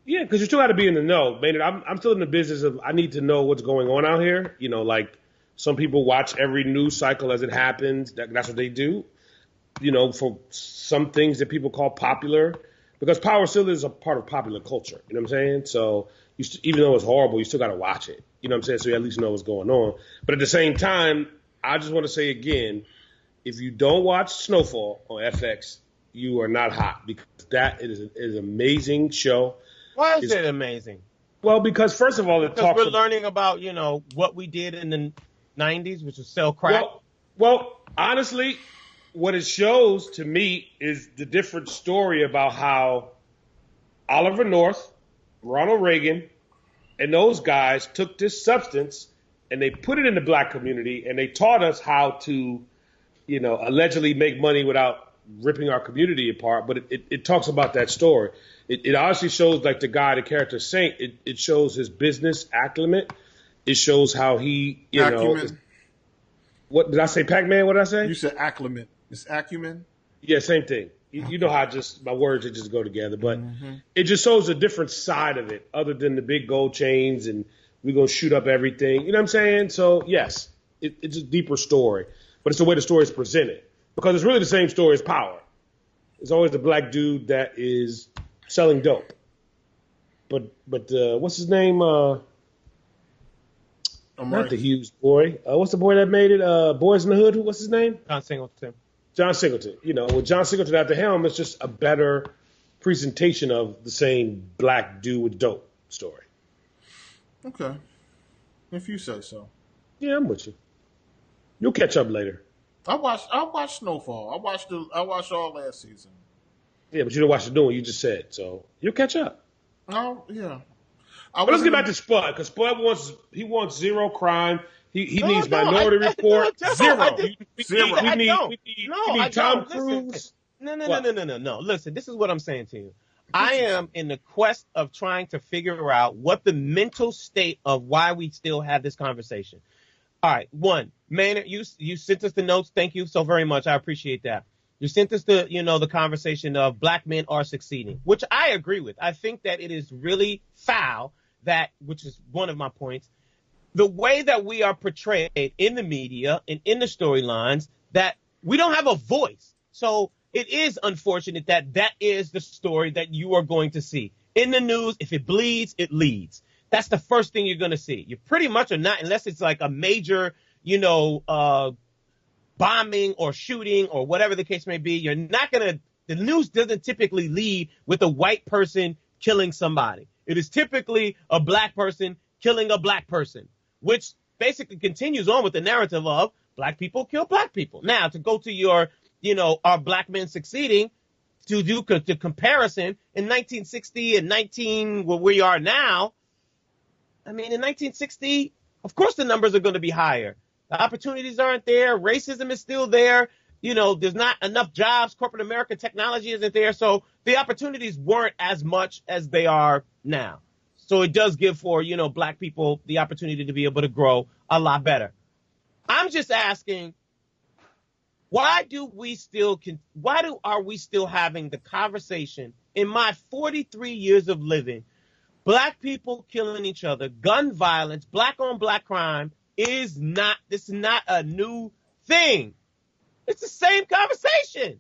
Yeah, because you still got to be in the know, Maynard. I'm still in the business of I need to know what's going on out here. Like some people watch every news cycle as it happens. That's what they do. For some things that people call popular, because Power still is a part of popular culture. You know what I'm saying? So even though it's horrible, you still got to watch it. You know what I'm saying? So you at least know what's going on. But at the same time, I just want to say again, if you don't watch Snowfall on FX, you are not hot, because that is an amazing show. Why is it amazing? Well, because first of all, because we're learning about, what we did in the 90s, which was sell crack. Well, honestly, what it shows to me is the different story about how Oliver North, Ronald Reagan, and those guys took this substance and they put it in the black community and they taught us how to, allegedly make money without ripping our community apart. But it talks about that story. It honestly shows, like the guy, the character Saint, it shows his business acumen. It shows how he, what did I say? Pac-Man? What did I say? You said acumen. It's acumen? Yeah, same thing. You know how my words just go together, but it just shows a different side of it, other than the big gold chains and we're gonna shoot up everything. You know what I'm saying? So yes, it's a deeper story, but it's the way the story is presented, because it's really the same story as Power. It's always the black dude that is selling dope. But what's his name? Not the Hughes boy. What's the boy that made it? Boys in the Hood. What's his name? John Singleton. John Singleton. With John Singleton at the helm, it's just a better presentation of the same black dude with dope story. Okay. If you say so. Yeah, I'm with you. You'll catch up later. I watched Snowfall. I watched all last season. Yeah, but you didn't watch the new one. You just said, so you'll catch up. Oh yeah. But let's get back to Spudd, because Spudd wants zero crime. He needs Minority Report. Zero. We need Tom Cruise. No. Listen, this is what I'm saying to you. I am in the quest of trying to figure out what the mental state of why we still have this conversation. All right, one, Maynard, you sent us the notes. Thank you so very much. I appreciate that. You sent us the conversation of black men are succeeding, which I agree with. I think that it is really foul which is one of my points, the way that we are portrayed in the media and in the storylines, that we don't have a voice. So it is unfortunate that is the story that you are going to see in the news. If it bleeds, it leads. That's the first thing you're going to see. You pretty much are not, unless it's like a major, bombing or shooting or whatever the case may be. You're not going to, the news doesn't typically lead with a white person killing somebody. It is typically a black person killing a black person, which basically continues on with the narrative of black people kill black people. Now, to go to your, are black men succeeding, to do the comparison in 1960 and where we are now. I mean, in 1960, of course the numbers are going to be higher. The opportunities aren't there. Racism is still there. There's not enough jobs. Corporate America technology isn't there. So the opportunities weren't as much as they are now. So it does give for, black people the opportunity to be able to grow a lot better. I'm just asking, why are we still having the conversation in my 43 years of living? Black people killing each other, gun violence, black on black crime this is not a new thing. It's the same conversation.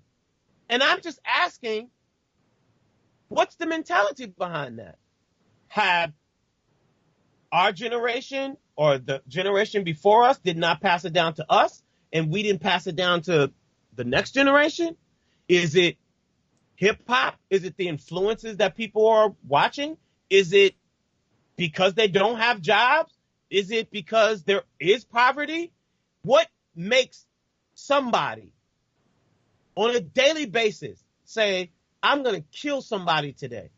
And I'm just asking, what's the mentality behind that? Have our generation or the generation before us did not pass it down to us, and we didn't pass it down to the next generation? Is it hip hop? Is it the influences that people are watching? Is it because they don't have jobs? Is it because there is poverty? What makes somebody on a daily basis say, I'm going to kill somebody today?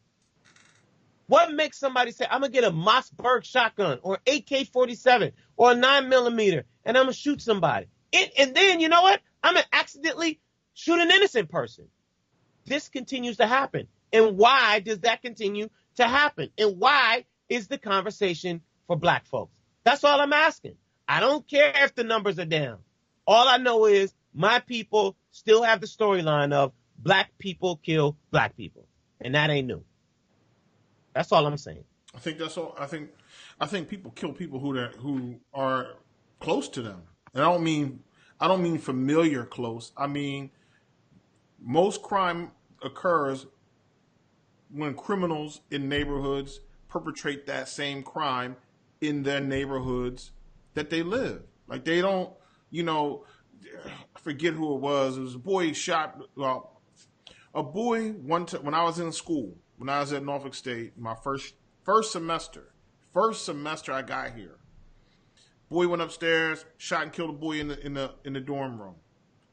What makes somebody say, I'm going to get a Mossberg shotgun or AK-47 or a 9mm and I'm going to shoot somebody? And then, you know what? I'm going to accidentally shoot an innocent person. This continues to happen. And why does that continue to happen? And why is the conversation for black folks? That's all I'm asking. I don't care if the numbers are down. All I know is my people still have the storyline of black people kill black people. And that ain't new. That's all I'm saying. I think that's all. I think people kill people who are close to them. And I don't mean familiar close. I mean, most crime occurs when criminals in neighborhoods perpetrate that same crime in their neighborhoods that they live. Like they don't, I forget who it was. It was a boy shot. Well, when I was in school, when I was at Norfolk State, my first semester, first semester I got here. Boy went upstairs, shot and killed a boy in the dorm room.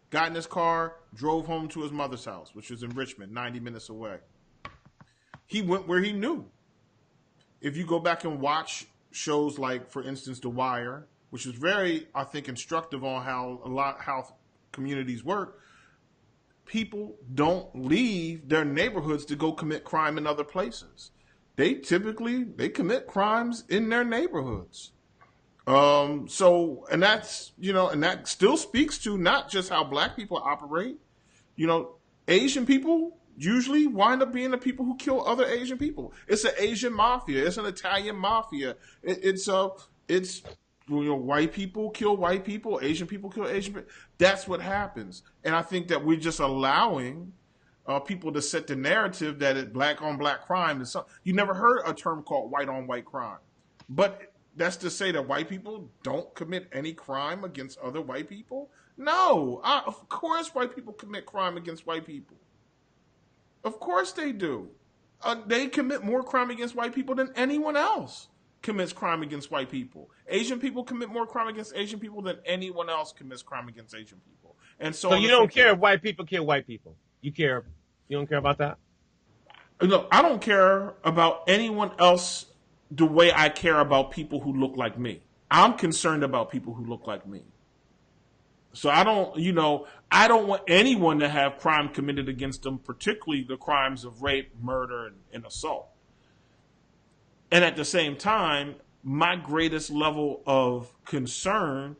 Got in his car, drove home to his mother's house, which was in Richmond, 90 minutes away. He went where he knew. If you go back and watch shows like, for instance, The Wire, which is very, I think, instructive on how communities work, people don't leave their neighborhoods to go commit crime in other places. They commit crimes in their neighborhoods. And that's, and that still speaks to not just how black people operate. Asian people usually wind up being the people who kill other Asian people. It's an Asian mafia. It's an Italian mafia. It's white people kill white people. Asian people kill Asian people. That's what happens. And I think that we're just allowing people to set the narrative that it's black on black crime is something. You never heard a term called white on white crime, but that's to say that white people don't commit any crime against other white people? No. Of course white people commit crime against white people. Of course they do. They commit more crime against white people than anyone else commits crime against white people. Asian people commit more crime against Asian people than anyone else commits crime against Asian people. And so you don't care if white people kill white people. You don't care about that? No, I don't care about anyone else the way I care about people who look like me. I'm concerned about people who look like me. So I don't want anyone to have crime committed against them, particularly the crimes of rape, murder, and assault. And at the same time, my greatest level of concern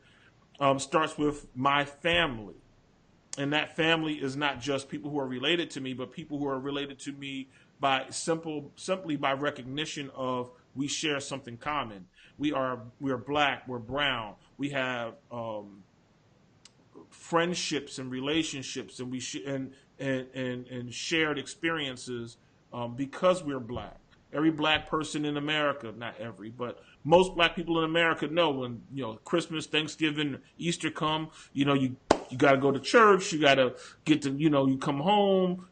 starts with my family. And that family is not just people who are related to me, but people who are related to me by simply by recognition of we share something common. We are black. We're brown. We have friendships and relationships, and and shared experiences because we're black. Every black person in America, not every, but most black people in America know when Christmas, Thanksgiving, Easter come. You got to go to church. You got to get to you come home.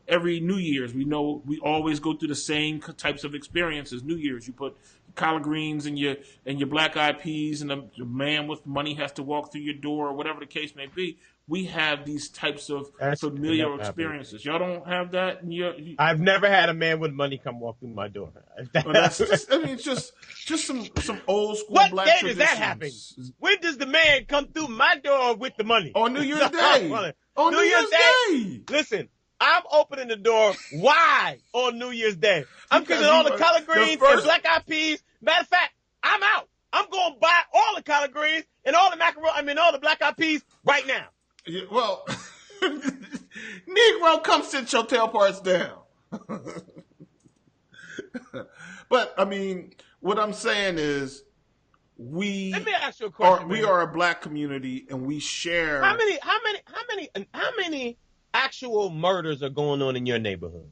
Every New Year's, we always go through the same types of experiences. New Year's, you put collard greens and your black eyed peas, and the man with money has to walk through your door, or whatever the case may be. We have these types of familiar experiences. Y'all don't have that? I've never had a man with money come walk through my door. It's just some old school what black day traditions. does that happen? When does the man come through my door with the money? On New Year's Day. On New Year's Day. Listen, I'm opening the door wide on New Year's Day. I'm getting all the collard greens and black eyed peas. Matter of fact, I'm out. I'm going to buy all the collard greens and all the black eyed peas right now. Yeah, well, Negro, come sit your tail parts down. But what I'm saying is, let me ask you a question. We are a black community, and we share. How many actual murders are going on in your neighborhood?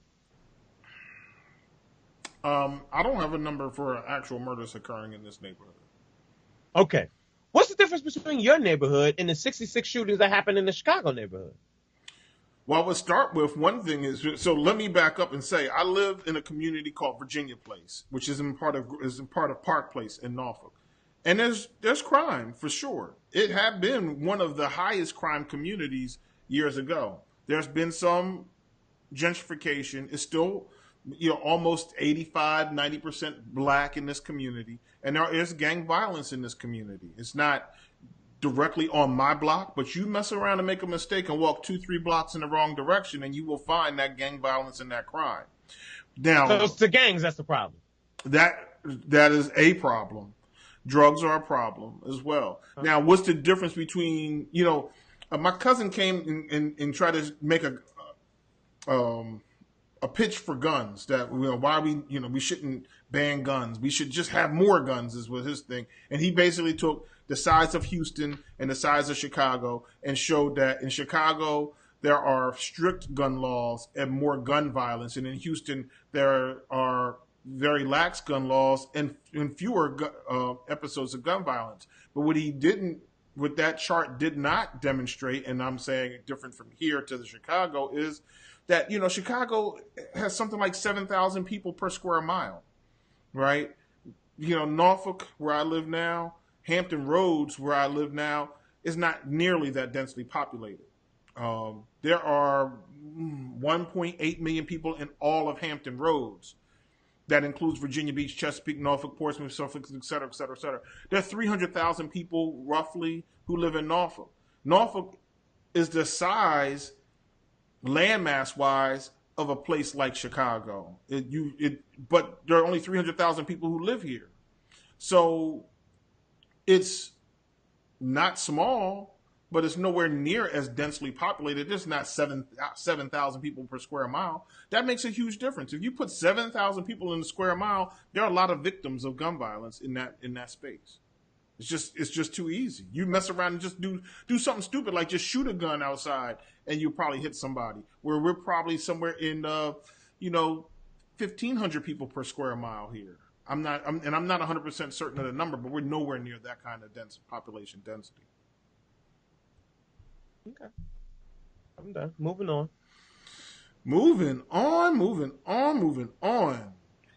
I don't have a number for actual murders occurring in this neighborhood. Okay. What's the difference between your neighborhood and the 66 shootings that happened in the Chicago neighborhood? Well, we'll start with one thing so let me back up and say I live in a community called Virginia Place, which is part of Park Place in Norfolk. And there's crime for sure. It had been one of the highest crime communities years ago. There's been some gentrification. It's still almost 85-90% black in this community, and there is gang violence in this community. It's not directly on my block, but you mess around and make a mistake and walk 2-3 blocks in the wrong direction, and you will find that gang violence and that crime. Now, so it's the gangs that's the problem. That is a problem. Drugs are a problem as well. Okay. Now, what's the difference between my cousin came and tried to make a pitch for guns that why we shouldn't ban guns. We should just have more guns is what his thing. And he basically took the size of Houston and the size of Chicago and showed that in Chicago there are strict gun laws and more gun violence, and in Houston there are very lax gun laws and fewer episodes of gun violence. But what that chart did not demonstrate, and I'm saying different from here to the Chicago, is that Chicago has something like 7,000 people per square mile, right? Norfolk, where I live now, Hampton Roads, where I live now, is not nearly that densely populated. There are 1.8 million people in all of Hampton Roads. That includes Virginia Beach, Chesapeake, Norfolk, Portsmouth, Suffolk, et cetera, et cetera, et cetera. There are 300,000 people roughly who live in Norfolk. Norfolk is the size, landmass-wise, of a place like Chicago. But there are only 300,000 people who live here. So it's not small, but it's nowhere near as densely populated. There's not 7,000 people per square mile. That makes a huge difference. If you put 7,000 people in a square mile, there are a lot of victims of gun violence in that space. It's just too easy. You mess around and just do something stupid like just shoot a gun outside and you probably hit somebody. Where we're probably somewhere in 1,500 people per square mile here. I'm not 100% certain of the number, but we're nowhere near that kind of population density. Okay. I'm done. Moving on. Moving on.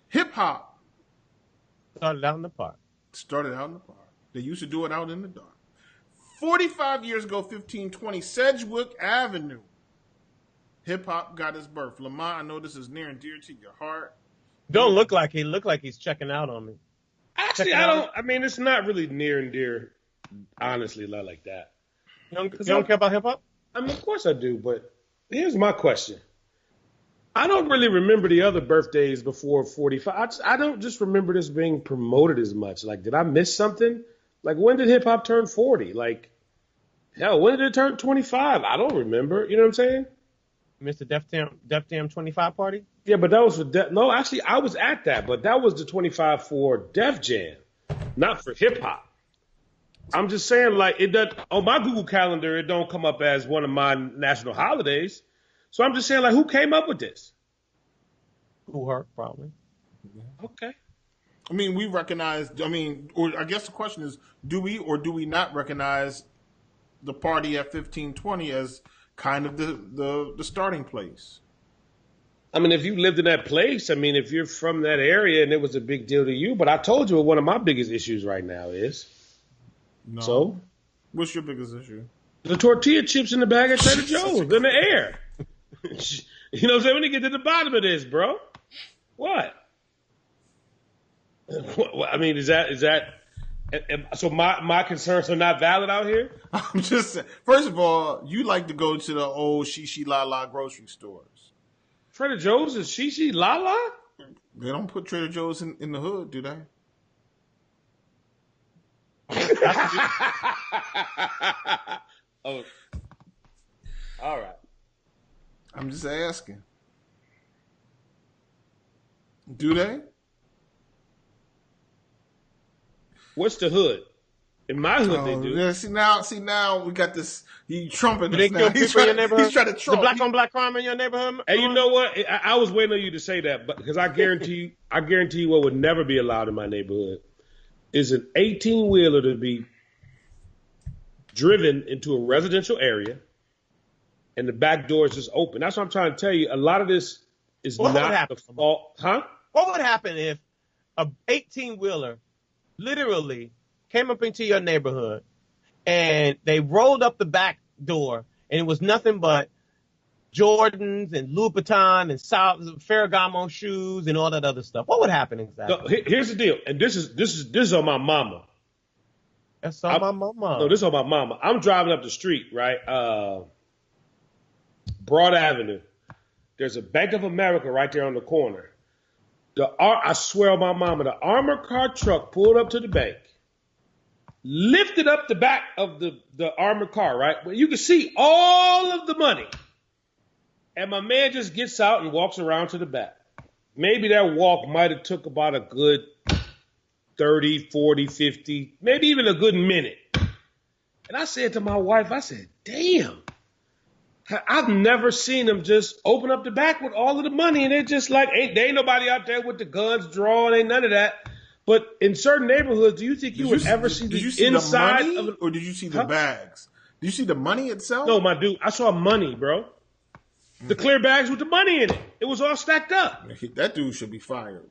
Hip hop. Started out in the park. They used to do it out in the dark. 45 years ago, 1520, Sedgwick Avenue. Hip hop got its birth. Lamont, I know this is near and dear to your heart. Don't look like he look like he's checking out on me. Actually, it's not really near and dear, honestly, not like that. You don't care about hip hop? I mean, of course I do, but here's my question. I don't really remember the other birthdays before 45. I don't just remember this being promoted as much. Like, did I miss something? Like, when did hip hop turn 40? Like, hell, when did it turn 25? I don't remember. You know what I'm saying? Mr. Def Jam 25 party? Yeah, but that was for no, actually, I was at that, but that was the 25 for Def Jam, not for hip hop. I'm just saying, like, it does on my Google Calendar, it don't come up as one of my national holidays. So I'm just saying, like, who came up with this? Who hurt, probably. Okay. I mean, we recognize, or I guess the question is, do we or do we not recognize the party at 1520 as kind of the starting place? I mean, if you lived in that place, I mean, if you're from that area and it was a big deal to you, but I told you what one of my biggest issues right now is. No. So? What's your biggest issue? The tortilla chips in the bag at Trader Joe's in the air. You know what I'm saying? We need to get to the bottom of this, bro. What? I mean, is that so my concerns are not valid out here? I'm just saying, first of all, you like to go to the old Shishi La La grocery stores. Trader Joe's is Shishi La La? They don't put Trader Joe's in the hood, do they? Oh, all right. I'm just asking. Do they? What's the hood? In my hood, they do. Yeah, see now we got this. He trumping Do they us now. kill people in your neighborhood? He's trying to trump. The black on black crime in your neighborhood? And you know what? I was waiting on you to say that, but because I guarantee you what would never be allowed in my neighborhood is an 18-wheeler to be driven into a residential area and the back door is just open. That's what I'm trying to tell you. A lot of this is not the fault. Huh? What would happen if a 18-wheeler literally came up into your neighborhood and they rolled up the back door and it was nothing but Jordans and Louboutin and Ferragamo shoes and all that other stuff? What would happen exactly? So, here's the deal, and this is on my mama. That's on my mama. No, this is on my mama. I'm driving up the street, right? Broad Avenue. There's a Bank of America right there on the corner. I swear on my mama, the armored car truck pulled up to the bank, lifted up the back of the armored car, right? Where you can see all of the money. And my man just gets out and walks around to the back. Maybe that walk might have took about a good 30, 40, 50, maybe even a good minute. And I said to my wife, I said, damn, I've never seen them just open up the back with all of the money. And they're just like, there ain't nobody out there with the guns drawn, ain't none of that. But in certain neighborhoods, do you think you would ever see the inside of it? Or did you see the bags? Did you see the money itself? No, my dude, I saw money, bro. The clear bags with the money in it. It was all stacked up. That dude should be fired.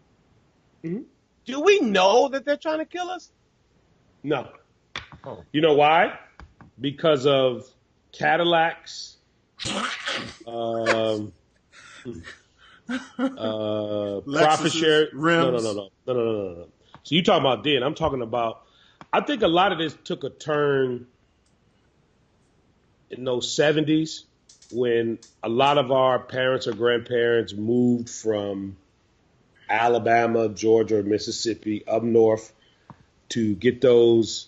Mm-hmm. Do we know that they're trying to kill us? No. Oh. You know why? Because of Cadillacs, profit share. Rims. No. So you talking about then? I'm talking about. I think a lot of this took a turn in those 70s when a lot of our parents or grandparents moved from Alabama, Georgia, or Mississippi up north to get those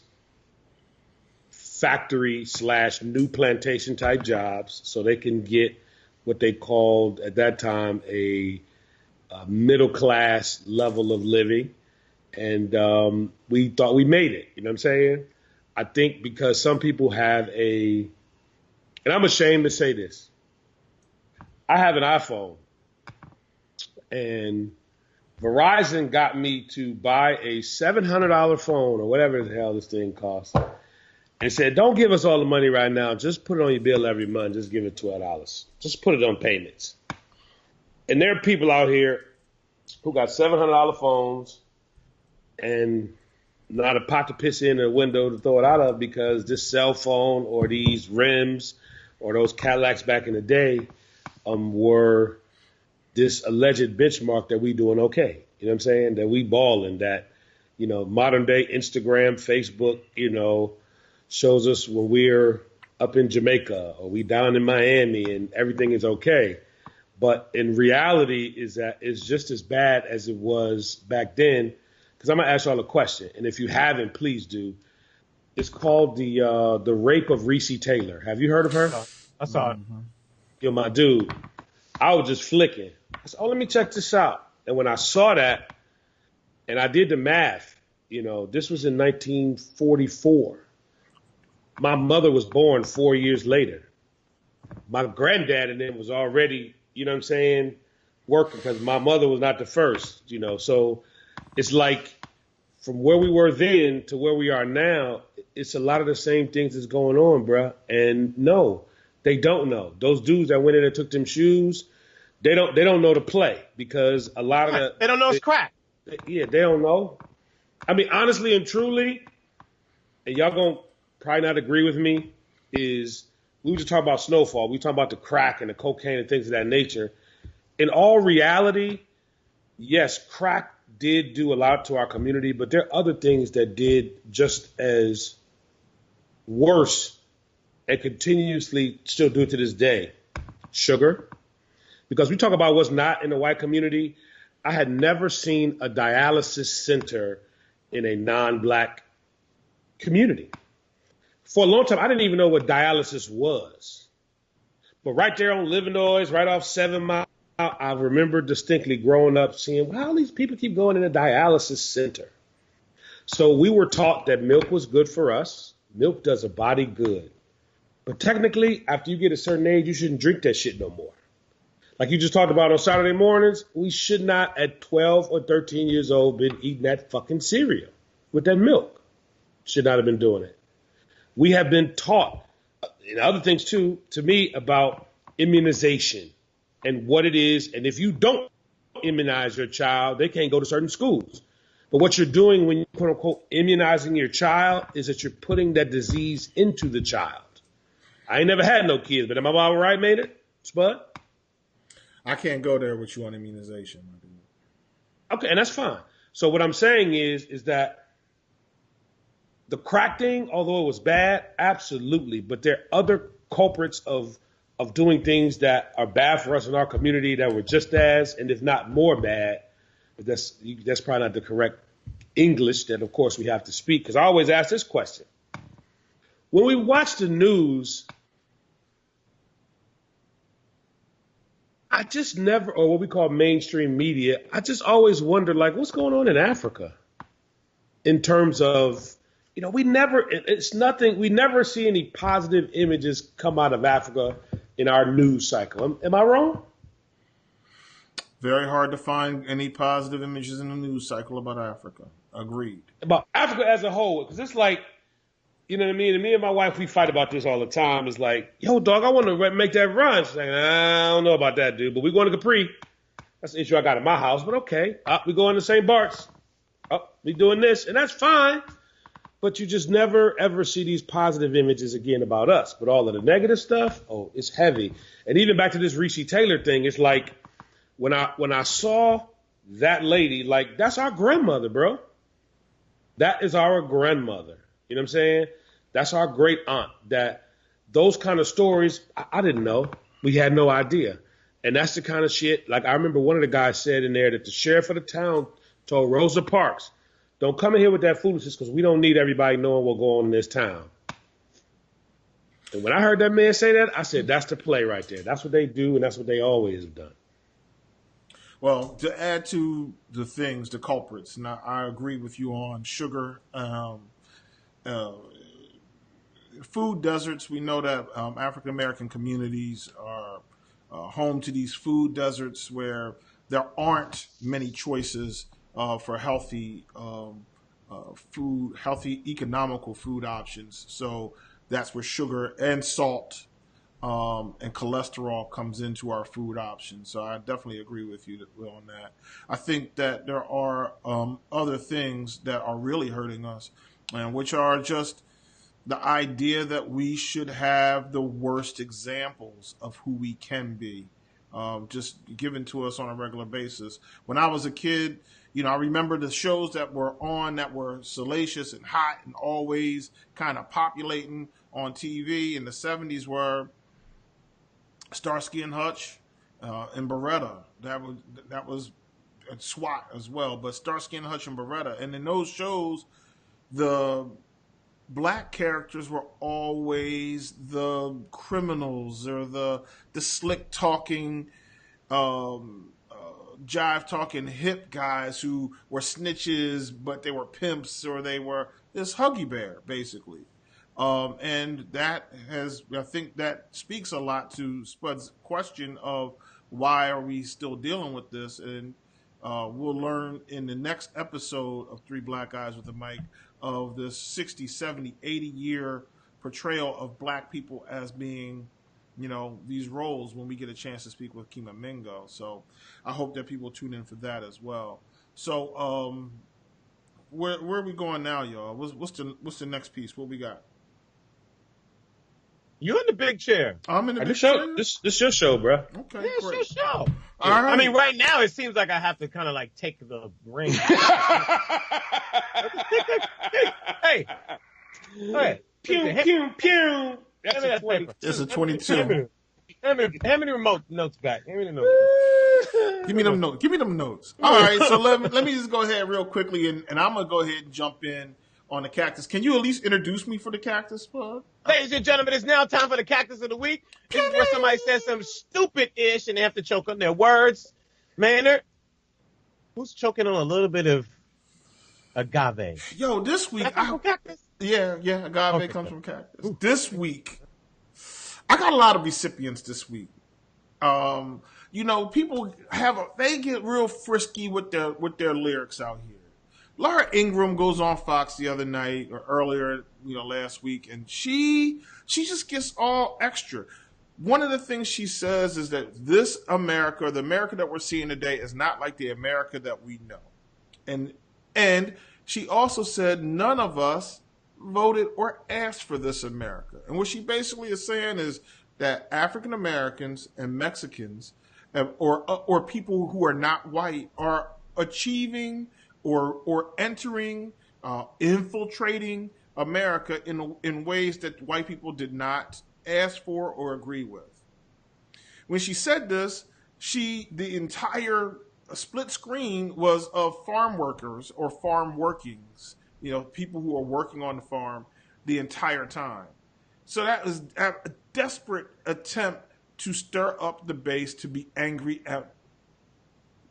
factory / new plantation type jobs so they can get what they called at that time a middle class level of living. And we thought we made it. You know what I'm saying? I think because some people have and I'm ashamed to say this, I have an iPhone, and Verizon got me to buy a $700 phone or whatever the hell this thing costs, and said, don't give us all the money right now. Just put it on your bill every month. Just give it $12. Just put it on payments. And there are people out here who got $700 phones and not a pot to piss in a window to throw it out of because this cell phone or these rims or those Cadillacs back in the day were this alleged benchmark that we doing okay. You know what I'm saying? That we balling, that, you know, modern day Instagram, Facebook, you know, shows us when we're up in Jamaica or we down in Miami and everything is okay. But in reality is that it's just as bad as it was back then. Because I'm going to ask y'all a question. And if you haven't, please do. It's called the Rape of Reese Taylor. Have you heard of her? I saw it. Yo, my dude, I was just flicking. I said, let me check this out. And when I saw that and I did the math, you know, this was in 1944. My mother was born 4 years later. My granddad and them was already, you know what I'm saying, working because my mother was not the first, you know. So it's like from where we were then to where we are now, it's a lot of the same things that's going on, bruh. And no, they don't know. Those dudes that went in and took them shoes, they don't know to play because a lot of they don't know it's crack. Yeah, they don't know. I mean, honestly and truly, and y'all gonna probably not agree with me, is we were just talking about Snowfall. We were talking about the crack and the cocaine and things of that nature. In all reality, yes, crack did do a lot to our community, but there are other things that did just as worse and continuously still do to this day. Sugar. Because we talk about what's not in the white community. I had never seen a dialysis center in a non-black community. For a long time, I didn't even know what dialysis was. But right there on Livernois, right off 7 Mile, I remember distinctly growing up seeing, well, how these people keep going in a dialysis center. So we were taught that milk was good for us. Milk does a body good. But technically, after you get a certain age, you shouldn't drink that shit no more. Like you just talked about on Saturday mornings, we should not at 12 or 13 years old been eating that fucking cereal with that milk. Should not have been doing it. We have been taught, and other things too, to me, about immunization and what it is. And if you don't immunize your child, they can't go to certain schools. But what you're doing when you quote unquote immunizing your child is that you're putting that disease into the child. I ain't never had no kids, but am I all right, Maynard? Spud? I can't go there with you on immunization. Okay, and that's fine. So what I'm saying is that the crack thing, although it was bad, absolutely. But there are other culprits of doing things that are bad for us in our community that were just as, and if not more bad. But that's probably not the correct English that, of course, we have to speak. Because I always ask this question. When we watch the news, I just never, or what we call mainstream media, I just always wonder, like, what's going on in Africa in terms of, you know, we never see any positive images come out of Africa in our news cycle. Am I wrong? Very hard to find any positive images in the news cycle about Africa. Agreed. About Africa as a whole, because it's like, you know what I mean? And me and my wife, we fight about this all the time. It's like, yo, dog, I want to make that run. She's like, I don't know about that, dude, but we're going to Capri. That's the issue I got in my house. But okay, we go in the same Barts. We doing this, and that's fine. But you just never, ever see these positive images again about us. But all of the negative stuff, it's heavy. And even back to this Reese Taylor thing, it's like when I saw that lady, like, that's our grandmother, bro. That is our grandmother. You know what I'm saying? That's our great aunt. That those kind of stories, I didn't know. We had no idea. And that's the kind of shit, like, I remember one of the guys said in there that the sheriff of the town told Rosa Parks, don't come in here with that foolishness because we don't need everybody knowing what's going on in this town. And when I heard that man say that, I said, that's the play right there. That's what they do, and that's what they always have done. Well, to add to the things, the culprits, and I agree with you on sugar. Food deserts, we know that African-American communities are home to these food deserts where there aren't many choices for healthy food, healthy, economical food options. So that's where sugar and salt and cholesterol comes into our food options. So I definitely agree with you on that. I think that there are other things that are really hurting us, and which are just the idea that we should have the worst examples of who we can be, just given to us on a regular basis. When I was a kid, I remember the shows that were on that were salacious and hot and always kind of populating on TV in the 70s were Starsky and Hutch and Beretta. That was SWAT as well, but Starsky and Hutch and Beretta. And in those shows, the black characters were always the criminals or the slick talking, jive talking hip guys who were snitches, but they were pimps, or they were this Huggy Bear basically. And I think that speaks a lot to Spud's question of why are we still dealing with this? And we'll learn in the next episode of Three Black Guys with a Mic of this 60, 70, 80-year portrayal of black people as being, these roles when we get a chance to speak with Kima Mingo. So I hope that people tune in for that as well. So where are we going now, y'all? What's the next piece? What we got? You in the big chair. I'm in the big chair. This your show, bro. Okay, yeah, it's your show. All right. I mean, right now it seems like I have to kind of like take the ring. Hey. Pew, pew, pew. That's a 20. It's a 22. Hand me the remote notes back. Hand me the notes. Give me them notes. Give me them notes. All right, so let me just go ahead real quickly, and I'm going to go ahead and jump in on the cactus. Can you at least introduce me for the cactus, Spud? Ladies and gentlemen, it's now time for the cactus of the week. This is where somebody says something stupid-ish and they have to choke on their words. Maynard, who's choking on a little bit of agave? Yo, this week, cactus? Yeah, agave comes from cactus. This week, I got a lot of recipients this week. People they get real frisky with their lyrics out here. Laura Ingraham goes on Fox the other night or earlier, last week, and she just gets all extra. One of the things she says is that this America, the America that we're seeing today, is not like the America that we know. And she also said none of us voted or asked for this America. And what she basically is saying is that African Americans and Mexicans or people who are not white are achieving or entering, infiltrating America in ways that white people did not ask for or agree with. When she said this, the entire split screen was of farm workers or farm workings, people who are working on the farm the entire time. So that was a desperate attempt to stir up the base to be angry at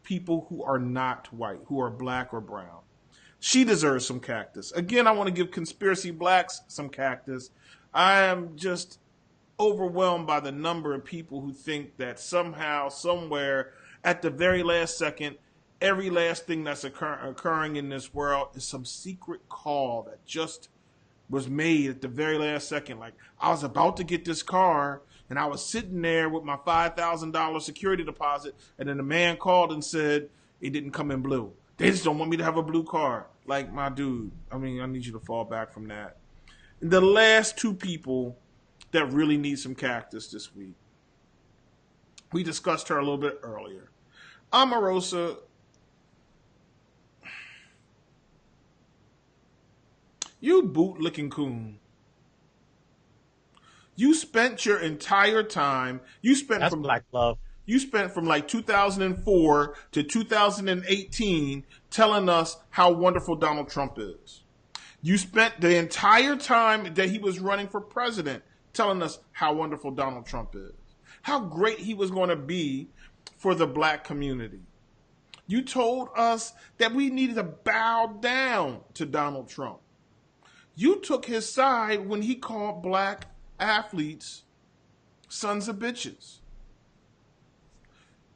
people who are not white, who are black or brown. She deserves some cactus. Again, I want to give Conspiracy Blacks some cactus. I am just overwhelmed by the number of people who think that somehow, somewhere, at the very last second, every last thing that's occurring in this world is some secret call that just was made at the very last second. Like, I was about to get this car, And I was sitting there with my $5,000 security deposit, and then the man called and said it didn't come in blue. They just don't want me to have a blue card. Like, my dude, I need you to fall back from that. And the last two people that really need some cactus this week, we discussed her a little bit earlier. Omarosa, you bootlicking coon. You spent your entire time. That's black love. You spent from like 2004 to 2018 telling us how wonderful Donald Trump is. You spent the entire time that he was running for president telling us how wonderful Donald Trump is, how great he was going to be for the black community. You told us that we needed to bow down to Donald Trump. You took his side when he called black athletes sons of bitches.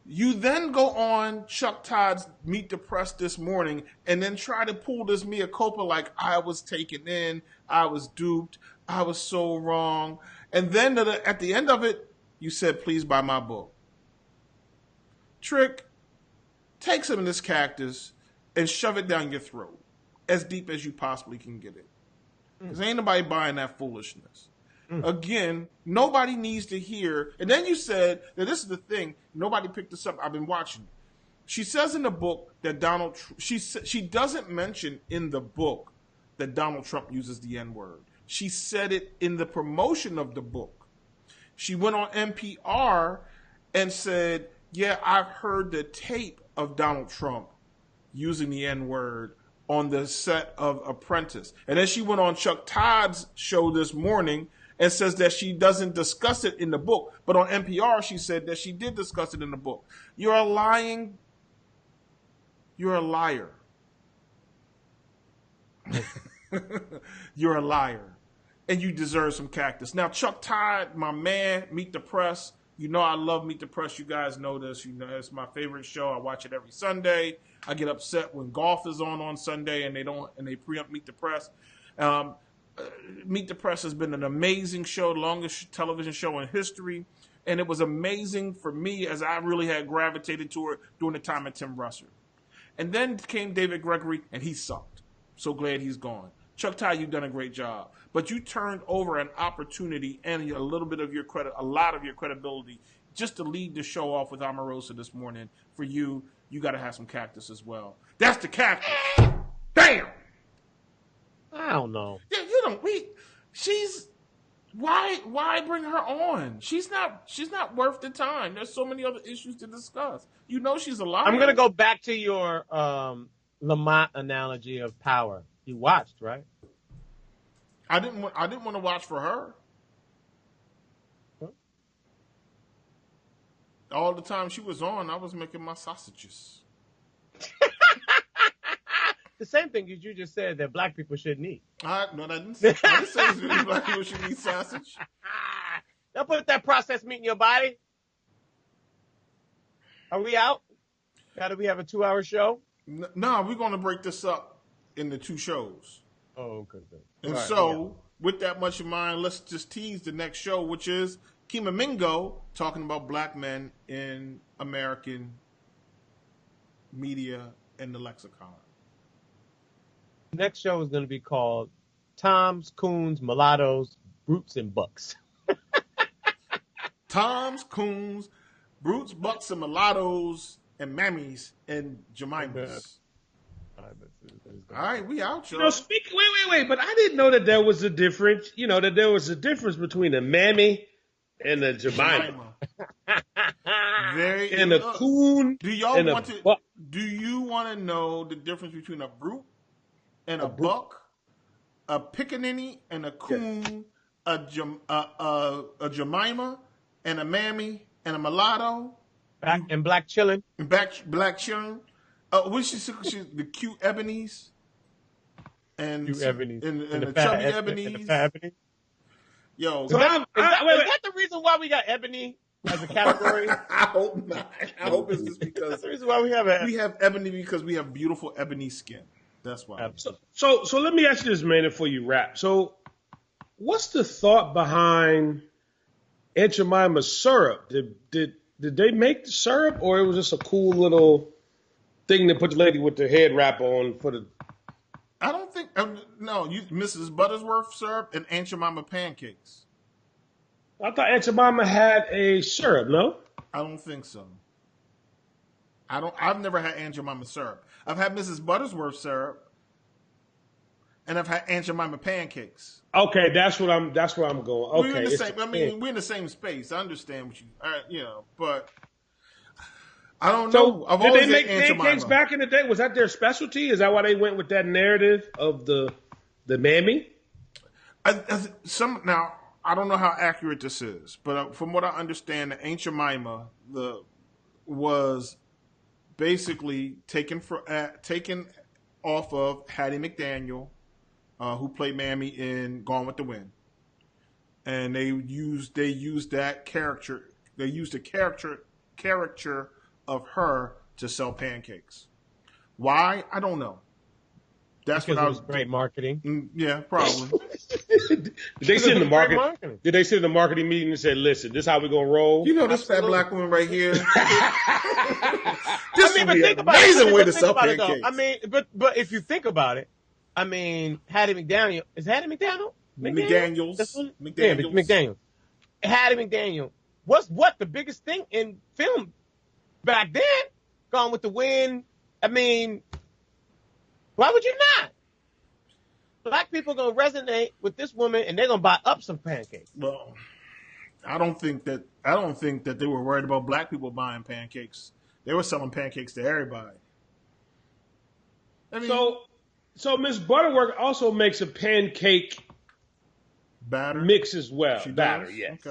You then go on Chuck Todd's Meet the Press this morning and then try to pull this mea culpa like I was taken in, I was duped, I was so wrong. And then at the end of it, you said, please buy my book. Trick, take some of this cactus and shove it down your throat as deep as you possibly can get it. Because ain't nobody buying that foolishness. Again, nobody needs to hear. And then you said that this is the thing. Nobody picked this up. I've been watching. She says in the book that she doesn't mention in the book that Donald Trump uses the N-word. She said it in the promotion of the book. She went on NPR and said, yeah, I've heard the tape of Donald Trump using the N-word on the set of Apprentice. And then she went on Chuck Todd's show this morning and says that she doesn't discuss it in the book. But on NPR, she said that she did discuss it in the book. You're a liar. You're a liar. And you deserve some cactus. Now, Chuck Todd, my man, Meet the Press. You know I love Meet the Press. You guys know this. You know it's my favorite show. I watch it every Sunday. I get upset when golf is on Sunday and they preempt Meet the Press. Meet the Press has been an amazing show, the longest television show in history. And it was amazing for me as I really had gravitated to it during the time of Tim Russert. And then came David Gregory, and he sucked. So glad he's gone. Chuck Todd, you've done a great job. But you turned over an opportunity and a lot of your credibility just to lead the show off with Omarosa this morning. For you got to have some cactus as well. That's the cactus. Bam! I don't know. Yeah, why bring her on? She's not worth the time. There's so many other issues to discuss. You know she's a liar. I'm gonna go back to your Lamont analogy of power. You watched, right? I didn't want to watch for her. Huh? All the time she was on, I was making my sausages. The same thing as you just said that black people shouldn't eat. No, I didn't say black people should eat sausage. Don't put that processed meat in your body. Are we out? Now that we have a 2-hour show? No, we're going to break this up into 2 shows. Oh, okay. And with that much in mind, let's just tease the next show, which is Kima Mingo talking about black men in American media and the lexicon. Next show is going to be called Toms, Coons, Mulattoes, Brutes, and Bucks. Toms, Coons, Brutes, Bucks, and Mulattoes, and Mammies, and Jemimas. All right, we out, y'all. No, wait, but I didn't know that there was a difference. You know, that there was a difference between a mammy and a Jemima. And a coon. Do you want to know the difference between a brute and a buck, a pickaninny and a coon, a Jemima and a mammy and a mulatto, and black chillin', black chillin'. Which is the cute ebonies and the chubby ebonies. Yo, is that the reason why we got ebony as a category? I hope not. I hope it's just because that's the reason why we have ebony because we have beautiful ebony skin. That's why. So let me ask you this, man, before you wrap. So, what's the thought behind Aunt Jemima syrup. Did they make the syrup, or it was just a cool little thing to put the lady with the head wrap on for the? I don't think. No, Mrs. Buttersworth syrup and Aunt Jemima pancakes. I thought Aunt Jemima had a syrup. No, I don't think so. I've never had Aunt Jemima syrup. I've had Mrs. Buttersworth syrup, and I've had Aunt Jemima pancakes. Okay, that's where I'm going. Okay, we're in the same. We're in the same space. I understand what but I don't know. So did they make pancakes back in the day? Was that their specialty? Is that why they went with that narrative of the mammy? Now I don't know how accurate this is, but from what I understand, the Aunt Jemima was basically taken off of Hattie McDaniel, who played Mammy in Gone with the Wind, and they used that character. They used a caricature of her to sell pancakes. Why? I don't know. That's because it was great marketing. Yeah, probably. Did they sit in the marketing? Did they sit in the marketing meeting and say, "Listen, this is how we're gonna roll"? You know, this fat black woman right here. This would be an amazing way to sell pancakes. I mean, but if you think about it, I mean, Hattie McDaniel is Hattie McDaniel. McDaniels. Yeah, McDaniel. Hattie McDaniel was what the biggest thing in film back then. Gone with the Wind. I mean, why would you not? Black people are gonna resonate with this woman, and they're gonna buy up some pancakes. Well, I don't think that they were worried about black people buying pancakes. They were selling pancakes to everybody. I mean, so Miss Butterworth also makes a pancake batter mix as well. She batter, does? yes.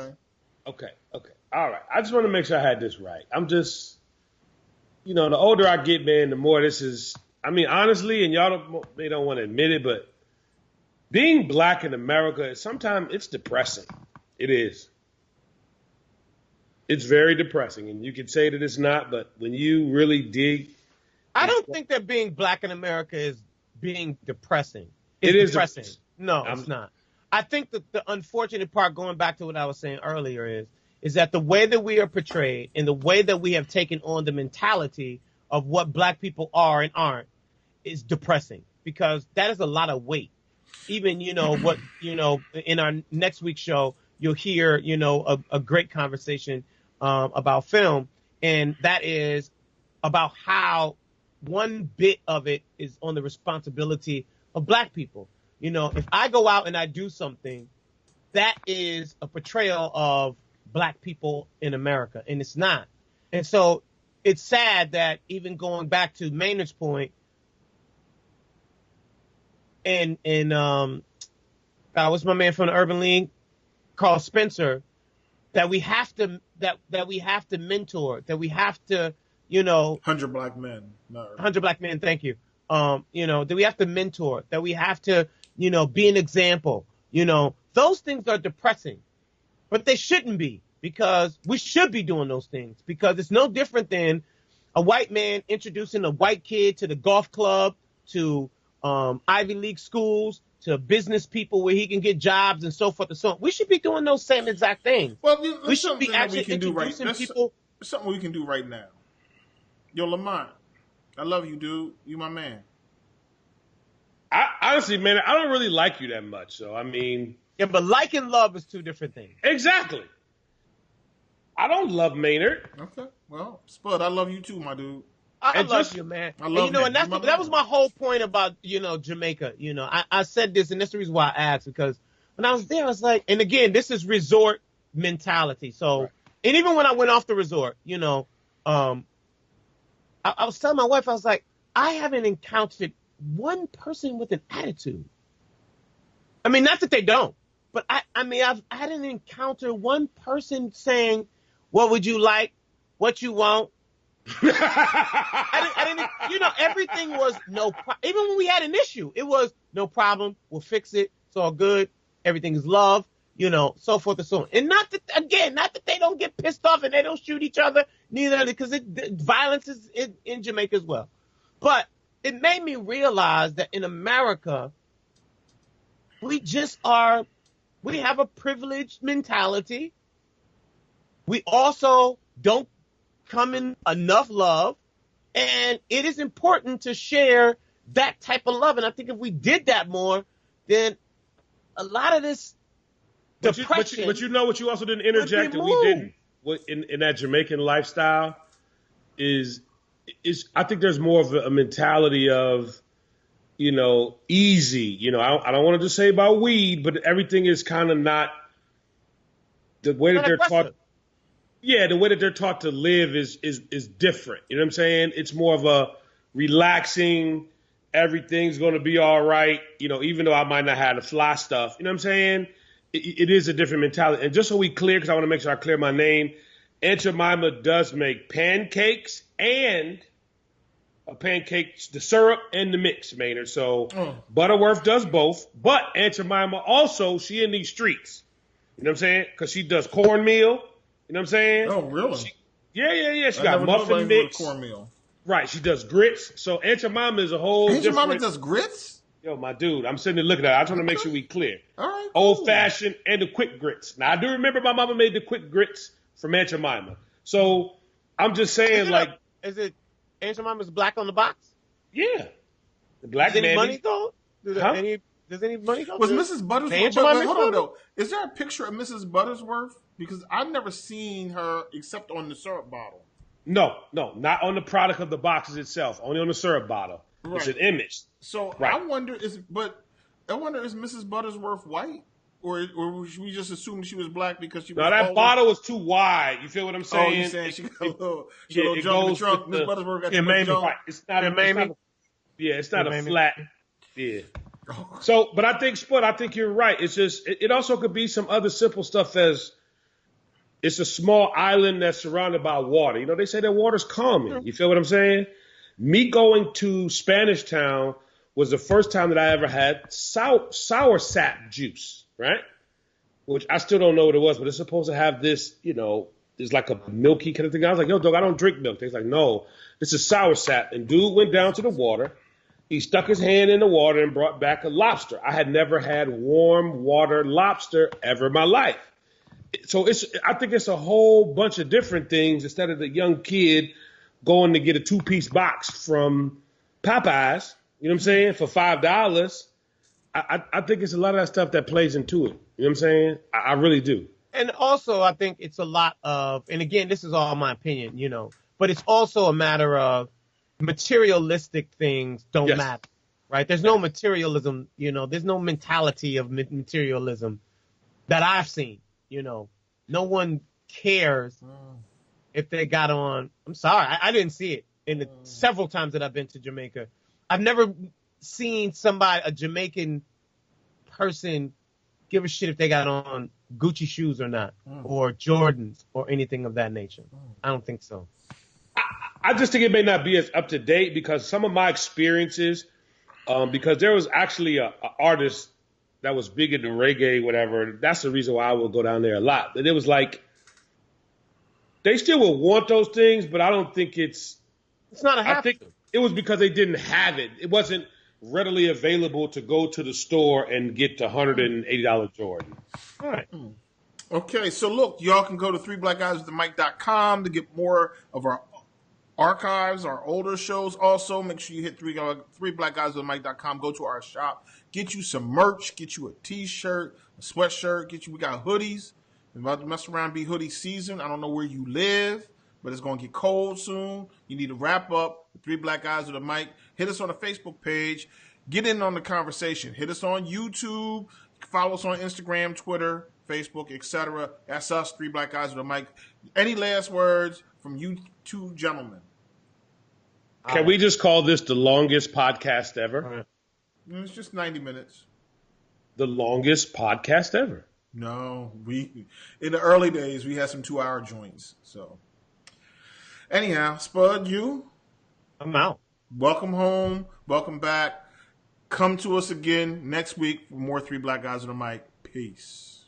Okay. All right. I just want to make sure I had this right. I'm just, the older I get, man, the more this is. I mean, honestly, and they don't want to admit it, but being black in America, sometimes it's depressing. It is. It's very depressing, and you can say that it's not, but when you really dig. I don't think that being black in America is being depressing. It is depressing. No, it's not. I think that the unfortunate part, going back to what I was saying earlier, is that the way that we are portrayed and the way that we have taken on the mentality of what black people are and aren't is depressing, because that is a lot of weight. Even, in our next week's show, you'll hear, a great conversation about film. And that is about how one bit of it is on the responsibility of black people. If I go out and I do something, that is a portrayal of black people in America, and it's not. And so it's sad that even going back to Maynard's point, and what's my man from the Urban League, Carl Spencer, that we have to mentor, that we have to 100 black men, 100 black men. Thank you. That we have to mentor, that we have to be an example. Those things are depressing, but they shouldn't be, because we should be doing those things, because it's no different than a white man introducing a white kid to the golf club, to Ivy League schools, to business people where he can get jobs and so forth and so on. We should be doing those same exact things. Well, we should be actually introducing people. That's something we can do right now. Yo, Lamont, I love you, dude. You my man. Honestly, man, I don't really like you that much. So, I mean. Yeah, but like and love is two different things. Exactly. I don't love Maynard. Okay. Well, Spud, I love you too, my dude. I love you, man. I love you. And that was my whole point about, Jamaica. I said this, and that's the reason why I asked, because when I was there, I was like, and again, this is resort mentality. So, right. And even when I went off the resort, I was telling my wife, I was like, I haven't encountered one person with an attitude. I mean, not that they don't, but I didn't encounter one person saying, what would you like? What you want? I didn't, everything was no problem. Even when we had an issue, it was no problem. We'll fix it. It's all good. Everything is love, so forth and so on. And not that they don't get pissed off and they don't shoot each other, neither, because violence is in Jamaica as well. But it made me realize that in America, we have a privileged mentality, We also don't come in enough love, and it is important to share that type of love. And I think if we did that more, then a lot of this depression. But you know what you also didn't interject, and we didn't. What in that Jamaican lifestyle is I think there's more of a mentality of, easy. I don't want to just say about weed, but everything is kind of not the way that they're taught. Yeah, the way that they're taught to live is different. You know what I'm saying? It's more of a relaxing, everything's going to be all right, even though I might not have the fly stuff. You know what I'm saying? It is a different mentality. And just so we clear, because I want to make sure I clear my name, Aunt Jemima does make pancakes and pancakes, the syrup and the mix, Maynard. So Butterworth does both. But Aunt Jemima also, she in these streets. You know what I'm saying? Because she does cornmeal. You know what I'm saying? Oh, really? Yeah. She got muffin mix. Cornmeal. Right. She does grits. So Aunt Jemima is a whole Aunt Jemima does grits? Yo, my dude, I'm sitting there looking at it. I just want to make sure we clear. All right. Cool. Old-fashioned and the quick grits. Now, I do remember my mama made the quick grits from Aunt Jemima. So I'm just saying, is it Aunt Jemima's black on the box? Yeah. The black man. Does any money go? Does any money go? Was Mrs. Buttersworth? Hold on, though. Is there a picture of Mrs. Buttersworth? Because I've never seen her except on the syrup bottle. No, not on the product of the boxes itself. Only on the syrup bottle. Right. It's an image. So right. I wonder, is Mrs. Buttersworth white? Or should we just assume she was black because she was that bottle was too wide. You feel what I'm saying? Oh, you're saying she got a little jump in the trunk. Miss Buttersworth got too much jump. Right. It's not a flat. Yeah. So, but I think, Spudd, I think you're right. It's just, it also could be some other simple stuff as it's a small island that's surrounded by water. They say that water's calming. You feel what I'm saying? Me going to Spanish Town was the first time that I ever had sour sap juice, right? Which I still don't know what it was, but it's supposed to have this, it's like a milky kind of thing. I was like, yo, dog, I don't drink milk. They's like, no, this is sour sap. And dude went down to the water. He stuck his hand in the water and brought back a lobster. I had never had warm water lobster ever in my life. So I think it's a whole bunch of different things instead of the young kid going to get a 2-piece box from Popeyes, you know what I'm saying, for $5. I think it's a lot of that stuff that plays into it. You know what I'm saying? I really do. And also, I think it's a lot of, and again, this is all my opinion, but it's also a matter of materialistic things don't matter, right? There's no materialism, there's no mentality of materialism that I've seen, No one cares if they got on. I'm sorry, I didn't see it in the several times that I've been to Jamaica. I've never seen a Jamaican person give a shit if they got on Gucci shoes or not, or Jordans or anything of that nature. I don't think so. I just think it may not be as up to date because some of my experiences, because there was actually a artist that was big into reggae, whatever. That's the reason why I would go down there a lot. But it was like, they still would want those things, but I don't think it's not a have. I think it was because they didn't have it. It wasn't readily available to go to the store and get the $180 Jordan. All right. Okay, so look, y'all can go to 3blackguyswiththemic.com to get more of our archives, our older shows. Also, make sure you hit 3blackguyswiththemic.com. Go to our shop. Get you some merch. Get you a T-shirt, a sweatshirt. We got hoodies. We're about to mess around, be hoodie season. I don't know where you live, but it's going to get cold soon. You need to wrap up. 3 Black Guys with a Mic. Hit us on the Facebook page. Get in on the conversation. Hit us on YouTube. Follow us on Instagram, Twitter, Facebook, etc. That's us, 3 Black Guys with a Mic. Any last words from you two gentlemen? Can we just call this the longest podcast ever? It's just 90 minutes. The longest podcast ever. No, in the early days, we had some 2-hour joints. So, anyhow, Spudd, you? I'm out. Welcome home. Welcome back. Come to us again next week for more 3 Black Guys with a Mic. Peace.